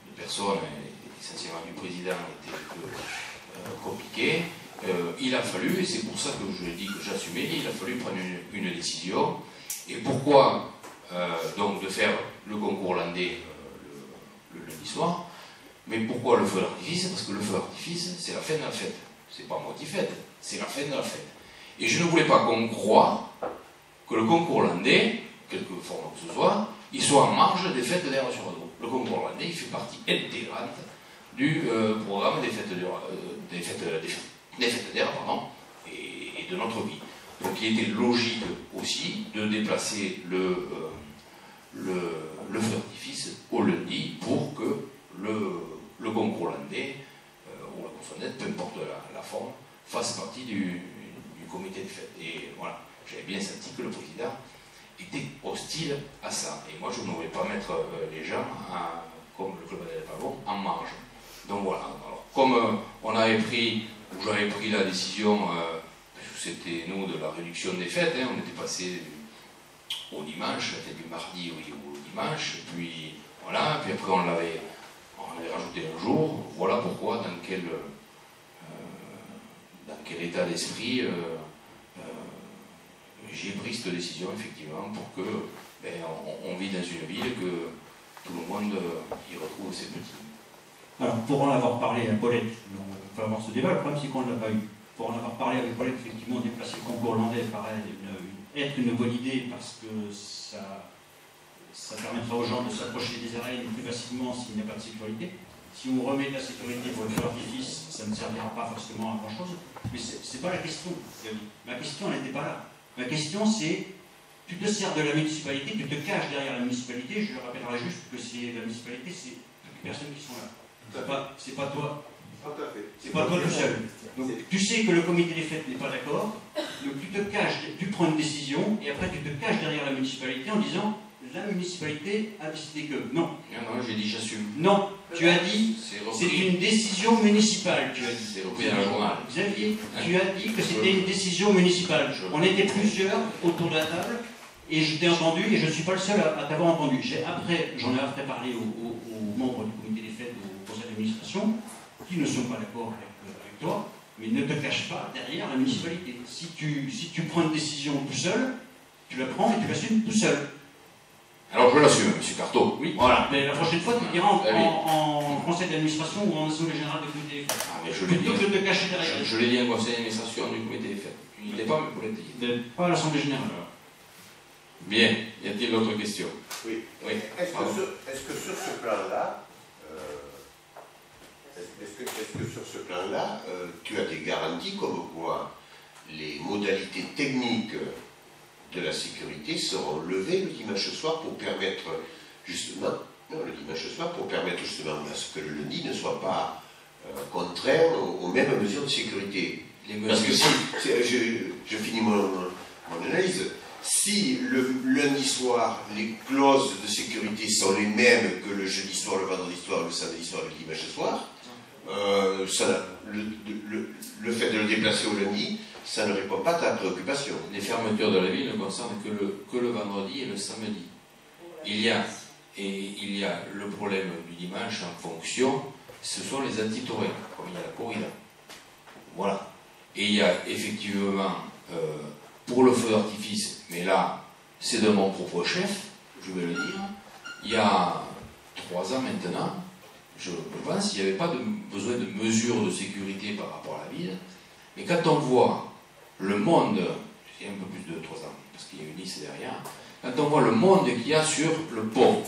de personnes, essentiellement du président, étaient un peu compliquées, il a fallu, et c'est pour ça que je dis que j'assumais, il a fallu prendre une décision. Et pourquoi donc de faire le concours landais le lundi soir? Mais pourquoi le feu d'artifice? Parce que le feu d'artifice, c'est la fin de la fête. C'est pas moi qui fête, c'est la fin de la fête. Et je ne voulais pas qu'on croie que le concours landais, quelque forme que ce soit, il soit en marge des fêtes d'Air sur Adour. Le concours landais, il fait partie intégrante du programme des fêtes d'Air, et de notre vie. Donc il était logique aussi de déplacer le feu d'artifice au lundi pour que le concours landais, ou la consonnette, peu importe la forme, fasse partie du comité de fête. Et voilà, j'avais bien senti que le président était hostile à ça. Et moi, je ne voulais pas mettre les gens, comme le club des Pavons, en marge. Donc voilà. Alors, comme on avait pris, ou j'avais pris la décision, c'était nous de la réduction des fêtes, hein, on était passé au dimanche, la fête du mardi au dimanche, puis voilà, puis après on avait rajouté un jour. Voilà pourquoi, dans quel état d'esprit j'ai pris cette décision, effectivement, pour que on vit dans une ville, que tout le monde y retrouve ses petits. Alors, pour en avoir parlé à Paulette, on peut avoir ce débat, le problème c'est qu'on ne l'a pas eu. Pour en avoir parlé avec Paulette, effectivement, déplacer le concours landais paraît être une bonne idée parce que ça permettra aux gens de s'approcher des arènes plus facilement s'il n'y a pas de sécurité. Si on remet de la sécurité pour le feu d'artifice, ça ne servira pas forcément à grand chose. Mais c'est pas la question, Gabi. Ma question, elle n'était pas là. Ma question, c'est, tu te sers de la municipalité, tu te caches derrière la municipalité. Je le rappellerai juste que c'est la municipalité, c'est toutes les personnes qui sont là. C'est pas toi. C'est pas toi tout seul. Donc, tu sais que le comité des fêtes n'est pas d'accord, donc tu te caches, tu prends une décision, et après tu te caches derrière la municipalité en disant la municipalité a décidé que. Non. Non, j'ai dit j'assume. Non, tu as dit c'est une décision municipale. Tu as dit. C'est repris dans le journal. Xavier, tu as dit que c'était une décision municipale. On était plusieurs autour de la table, et je t'ai entendu, et je ne suis pas le seul à t'avoir entendu. J'en ai après parlé aux membres du comité des fêtes, au conseil d'administration, qui ne sont pas d'accord avec toi, mais ne te cache pas derrière la municipalité. Si tu prends une décision tout seul, tu la prends et tu l'assumes tout seul. Alors je l'assume, M. Carteau. Oui, voilà. Mais la prochaine fois, tu diras en conseil d'administration ou en assemblée générale du comité des fêtes. Ah, mais plutôt que de te cacher derrière. Je l'ai dit en conseil d'administration du comité des fêtes. Il n'est pas, mais pour l'être. Pas à l'assemblée générale. Bien. Y a-t-il d'autres questions? Oui. Est-ce que sur ce plan-là, tu as des garanties comme quoi les modalités techniques de la sécurité seront levées le dimanche soir pour permettre justement, à ce que le lundi ne soit pas contraint aux mêmes mesures de sécurité. Parce que je finis mon analyse. Si le lundi soir, les clauses de sécurité sont les mêmes que le jeudi soir, le vendredi soir, le samedi soir et le dimanche soir, le fait de le déplacer au lundi, ça ne répond pas à ta préoccupation. Les fermetures de la ville ne concernent que le vendredi et le samedi. Il y a le problème du dimanche en fonction, ce sont les antitaurins, comme il y a la corrida. Voilà. Et il y a effectivement, pour le feu d'artifice, mais là, c'est de mon propre chef, je vais le dire, il y a 3 ans maintenant, je pense qu'il n'y avait pas besoin de mesures de sécurité par rapport à la ville, mais quand on voit le monde, c'est un peu plus de 3 ans, parce qu'il y a une Nice derrière, quand on voit le monde qu'il y a sur le pont,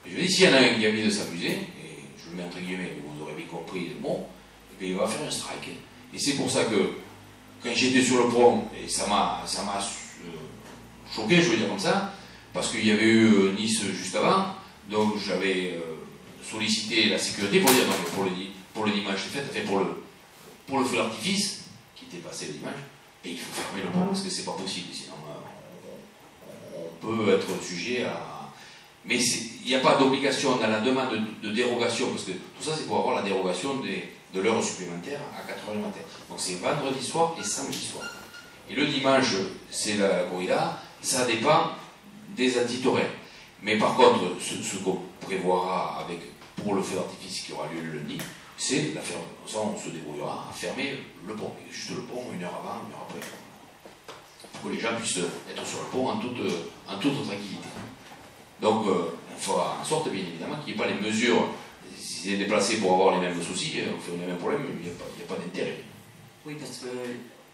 je dis, s'il y en a un qui a envie de s'amuser, et je le mets entre guillemets, vous aurez bien compris, bon, il va faire un strike. Et c'est pour ça que, quand j'étais sur le pont, et ça m'a choqué, je veux dire comme ça, parce qu'il y avait eu Nice juste avant, donc j'avais sollicité la sécurité pour dire, non, pour le dimanche de fête, pour le feu d'artifice, qui était passé le dimanche, et il faut fermer le pont, parce que c'est pas possible, sinon on peut être sujet à... Mais il n'y a pas d'obligation dans la demande de dérogation, parce que tout ça c'est pour avoir la dérogation de l'heure supplémentaire à 4h du matin. Donc c'est vendredi soir et samedi soir. Et le dimanche, c'est la corrida, ça dépend des entités. Mais par contre, ce qu'on prévoira pour le feu d'artifice qui aura lieu le lundi, c'est la ferme. Ça, on se débrouillera à fermer le pont. Juste le pont, 1 heure avant, 1 heure après. Pour que les gens puissent être sur le pont en toute tranquillité. Donc, il faudra en sorte, bien évidemment, qu'il n'y ait pas les mesures. Si c'est déplacé pour avoir les mêmes soucis, on fait les mêmes problèmes, il n'y a pas d'intérêt. Oui, parce que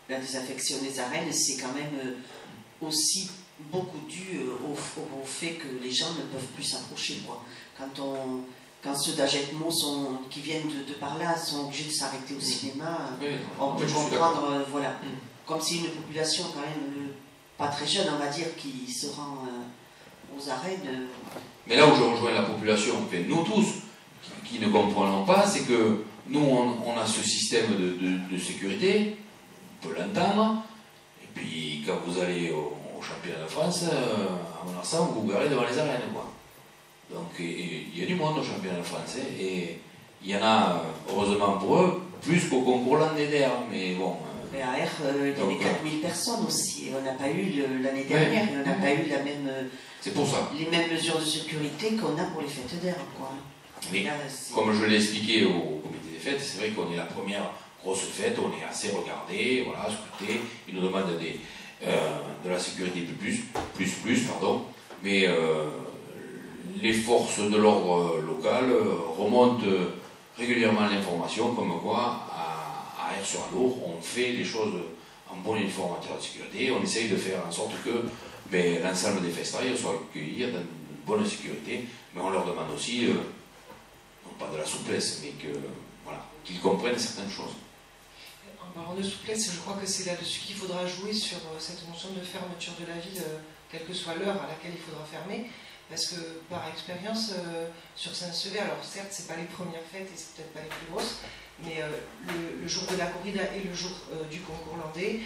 la désinfection des arènes, c'est quand même aussi beaucoup dû au fait que les gens ne peuvent plus s'approcher. Quand ceux d'Agetmo qui viennent de par là sont obligés de s'arrêter au cinéma, oui, on peut comprendre, voilà. Comme c'est une population quand même pas très jeune, on va dire, qui se rend aux arènes. Mais là où je rejoins la population, enfin, nous tous, qui ne comprenons pas, c'est que nous, on a ce système de sécurité, on peut l'entendre, et puis quand vous allez au championnat de France, à Monarsan, vous vous garez devant les arènes, quoi. Donc il y a du monde au championnat de France, et il y en a, heureusement pour eux, plus qu'au concours landais d'air, mais bon... Mais à R, il y avait 4000 personnes aussi, et on n'a pas eu l'année dernière, et on n'a pas eu c'est pour ça. Les mêmes mesures de sécurité qu'on a pour les fêtes d'air, quoi. Mais comme je l'ai expliqué au comité des fêtes, c'est vrai qu'on est la première grosse fête, on est assez regardé, voilà, scruté, ils nous demandent de la sécurité plus, mais les forces de l'ordre local remontent régulièrement l'information comme quoi à Aire-sur-Alour, on fait les choses en bonne et forme en matière de sécurité, on essaye de faire en sorte que l'ensemble des festailles soient accueillis dans une bonne sécurité, mais on leur demande aussi, non pas de la souplesse, mais qu'ils comprennent certaines choses. En parlant de souplesse, je crois que c'est là-dessus qu'il faudra jouer sur cette notion de fermeture de la ville, quelle que soit l'heure à laquelle il faudra fermer. Parce que par expérience, sur Saint-Sever, alors certes, c'est pas les premières fêtes et c'est peut-être pas les plus grosses, mais le jour de la corrida et le jour du concours landais,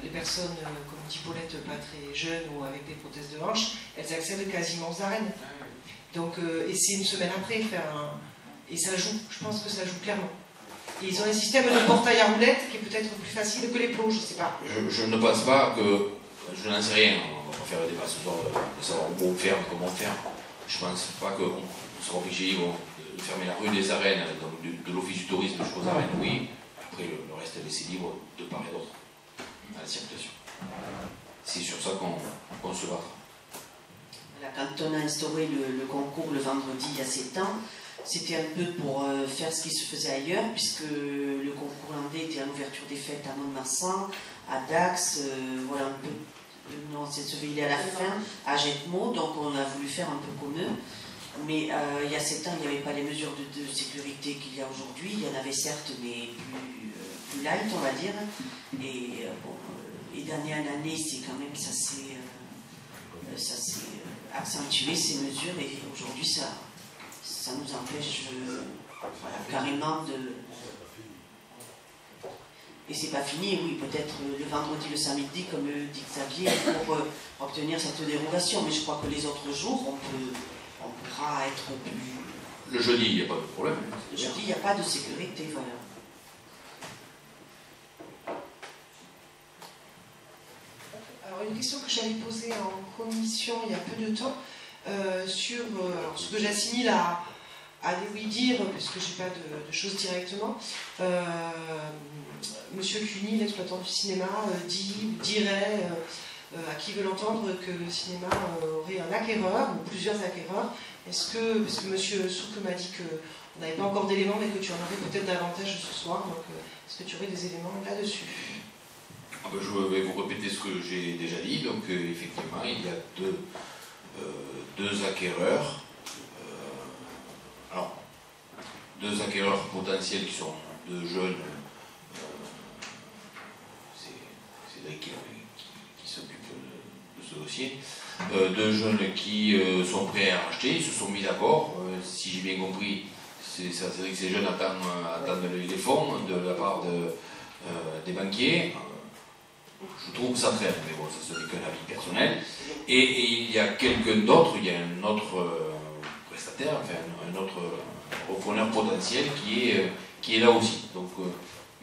les personnes, comme dit Paulette, pas très jeunes ou avec des prothèses de hanche, elles accèdent quasiment aux arènes. Donc, et c'est une semaine après, et ça joue, je pense que ça joue clairement. Et ils ont un système de portail à roulettes qui est peut-être plus facile que les plots, je sais pas. Je ne pense pas que, je n'en sais rien, on va pas faire le débat ce soir de savoir où on ferme, comment on ferme. Je pense pas qu'on sera obligé de fermer la rue des arènes, donc de l'office du tourisme jusqu'aux arènes, oui. Après, le reste est laissé libre de part et d'autre à la circulation. C'est sur ça qu'on se battra. Voilà, quand on a instauré le concours le vendredi il y a 7 ans, c'était un peu pour faire ce qui se faisait ailleurs, puisque le concours landais était à l'ouverture des fêtes à Mont-de-Marsan, à Dax, voilà un peu. Non, il est à la fin, à Agetmo, donc on a voulu faire un peu comme eux. Mais il y a 7 ans, il n'y avait pas les mesures de sécurité qu'il y a aujourd'hui. Il y en avait certes, mais plus light, on va dire. Et et d'année en année, c'est quand même, ça s'est accentué, ces mesures, et aujourd'hui, ça nous empêche carrément de... Et c'est pas fini, oui, peut-être le vendredi, le samedi, comme dit Xavier, pour obtenir cette dérogation. Mais je crois que les autres jours, on pourra être plus... Le jeudi, il n'y a pas de problème. Le jeudi, il n'y a pas de sécurité, voilà. Alors, une question que j'avais posée en commission il y a peu de temps, sur ce que j'assimile à des oui-dire, puisque je n'ai pas de choses directement. Monsieur Cuny, l'exploitant du cinéma, dirait à qui veut l'entendre que le cinéma aurait un acquéreur, ou plusieurs acquéreurs. Est-ce que, parce que monsieur Sourque m'a dit qu'on n'avait pas encore d'éléments, mais que tu en aurais peut-être davantage ce soir, donc est-ce que tu aurais des éléments là-dessus? Je vais vous répéter ce que j'ai déjà dit. Donc effectivement, il y a deux acquéreurs. Alors, 2 acquéreurs potentiels qui sont 2 jeunes. C'est Cédric qui s'occupe de ce dossier. 2 jeunes qui sont prêts à racheter, ils se sont mis d'accord. Si j'ai bien compris, c'est vrai que ces jeunes attendent les fonds de la part des banquiers. Je trouve que ça traîne, mais bon, ça ce n'est qu'un avis personnel. Et il y a quelqu'un d'autre, il y a un autre prestataire, enfin un autre repreneur potentiel qui est qui est là aussi. Donc,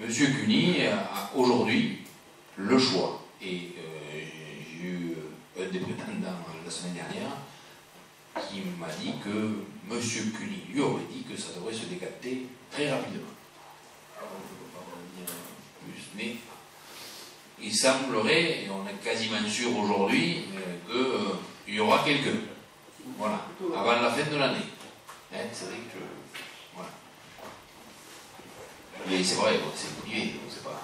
M. Cuny a aujourd'hui le choix. Et j'ai eu un des prétendants la semaine dernière qui m'a dit que M. Cuny lui aurait dit que ça devrait se décanter très rapidement. Alors, je ne peux pas en dire plus, mais il semblerait, et on est quasiment sûr aujourd'hui, qu'il y aura quelqu'un. Voilà, avant la fin de l'année. Hein, c'est vrai que. Voilà. Mais c'est vrai, c'est privé, donc c'est pas.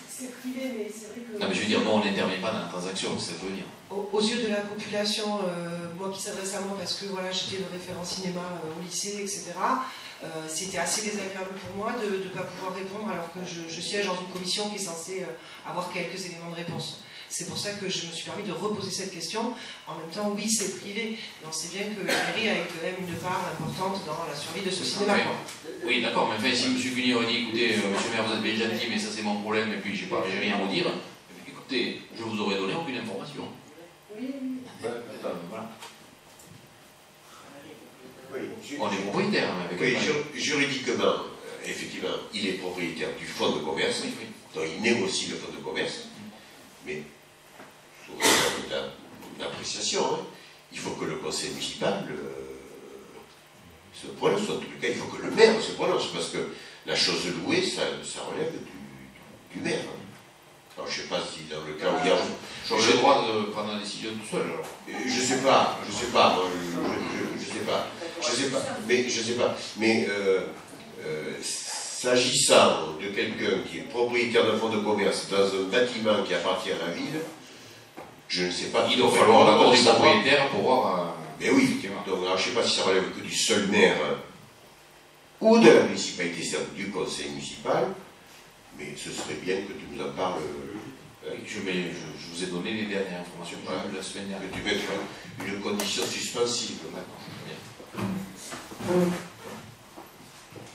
C'est privé, mais c'est vrai que. Non, mais je veux dire, nous, on n'intervient pas dans la transaction, c'est ce que je veux dire. Aux yeux de la population, moi qui s'adresse à moi parce que voilà, j'étais le référent cinéma au lycée, etc., c'était assez désagréable pour moi de ne pas pouvoir répondre alors que je siège dans une commission qui est censée avoir quelques éléments de réponse. C'est pour ça que je me suis permis de reposer cette question. En même temps, oui, c'est privé, mais on sait bien que la mairie a quand même une part importante dans la survie de ce cinéma. Oui, d'accord, mais enfin, si M. Cuny aurait dit, écoutez, monsieur le maire, vous êtes bien gentil, mais ça c'est mon problème, et puis j'ai rien à vous dire, écoutez, je vous aurais donné aucune information. Oui. Voilà. Oui, on est propriétaire. Oui, juridiquement, effectivement, il est propriétaire du fonds de commerce, donc il négocie le fonds de commerce, mais sous d'appréciation, hein, il faut que le conseil municipal se prononce. En tout cas, il faut que le maire se prononce, parce que la chose louée, ça relève du maire. Alors, je ne sais pas si dans le cas où il y a... J'ai le droit de prendre la décision tout seul, alors. Je sais pas, moi, je sais pas. Mais s'agissant de quelqu'un qui est propriétaire d'un fonds de commerce dans un bâtiment qui appartient à la ville, je ne sais pas. Il doit falloir l'accord du propriétaire pour voir. Mais oui, donc alors, je ne sais pas si ça relève que du seul maire ou de la municipalité, c'est-à-dire du conseil municipal, mais ce serait bien que tu nous en parles. Je vous ai donné les dernières informations que j'ai eues la semaine dernière. Que tu mettes une condition suspensive.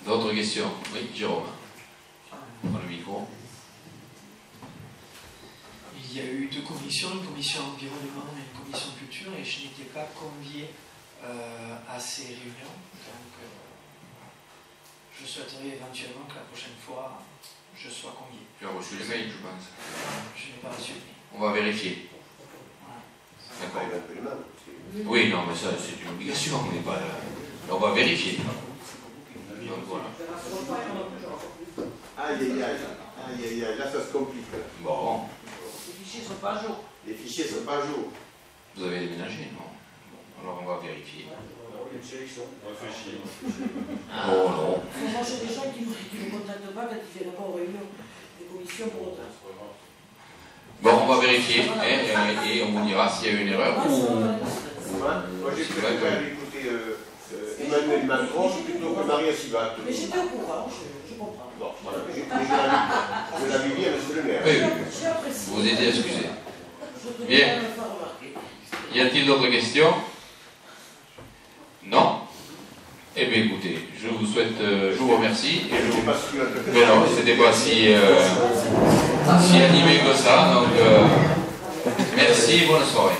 D'autres questions? Oui, Jérôme. Prends le micro. Il y a eu deux commissions, une commission environnement et une commission culture, et je n'étais pas convié à ces réunions. Donc, je souhaiterais éventuellement que la prochaine fois, je sois convié. Tu as reçu les mails, je pense. Je n'ai pas reçu. On va vérifier. D'accord. Oui, non, mais ça, c'est une obligation, on n'est pas là. On va vérifier. Donc voilà. Aïe, là ça se complique. Bon. Les fichiers ne sont pas à jour. Les fichiers ne sont pas à jour. Vous avez déménagé, non? Bon, alors on va vérifier. Une sélection. On réfléchit. Oh non. Il faut manger des gens qui ne nous contactent pas quand ils viennent pas aux réunions des commissions pour autant. Bon, on va vérifier et on vous dira s'il y a eu une erreur ou. Moi j'ai préféré écouter Emmanuel Macron plutôt que Maria Sivat. Mais j'étais au courant, je comprends. Bon, voilà, je l'avais dit à M. le maire. Oui, vous étiez excusé. Bien. Y a-t-il d'autres questions? Non? Eh bien écoutez, je vous souhaite, je vous remercie. Et je vous... Mais non, c'était pas si animé que ça, donc merci, bonne soirée.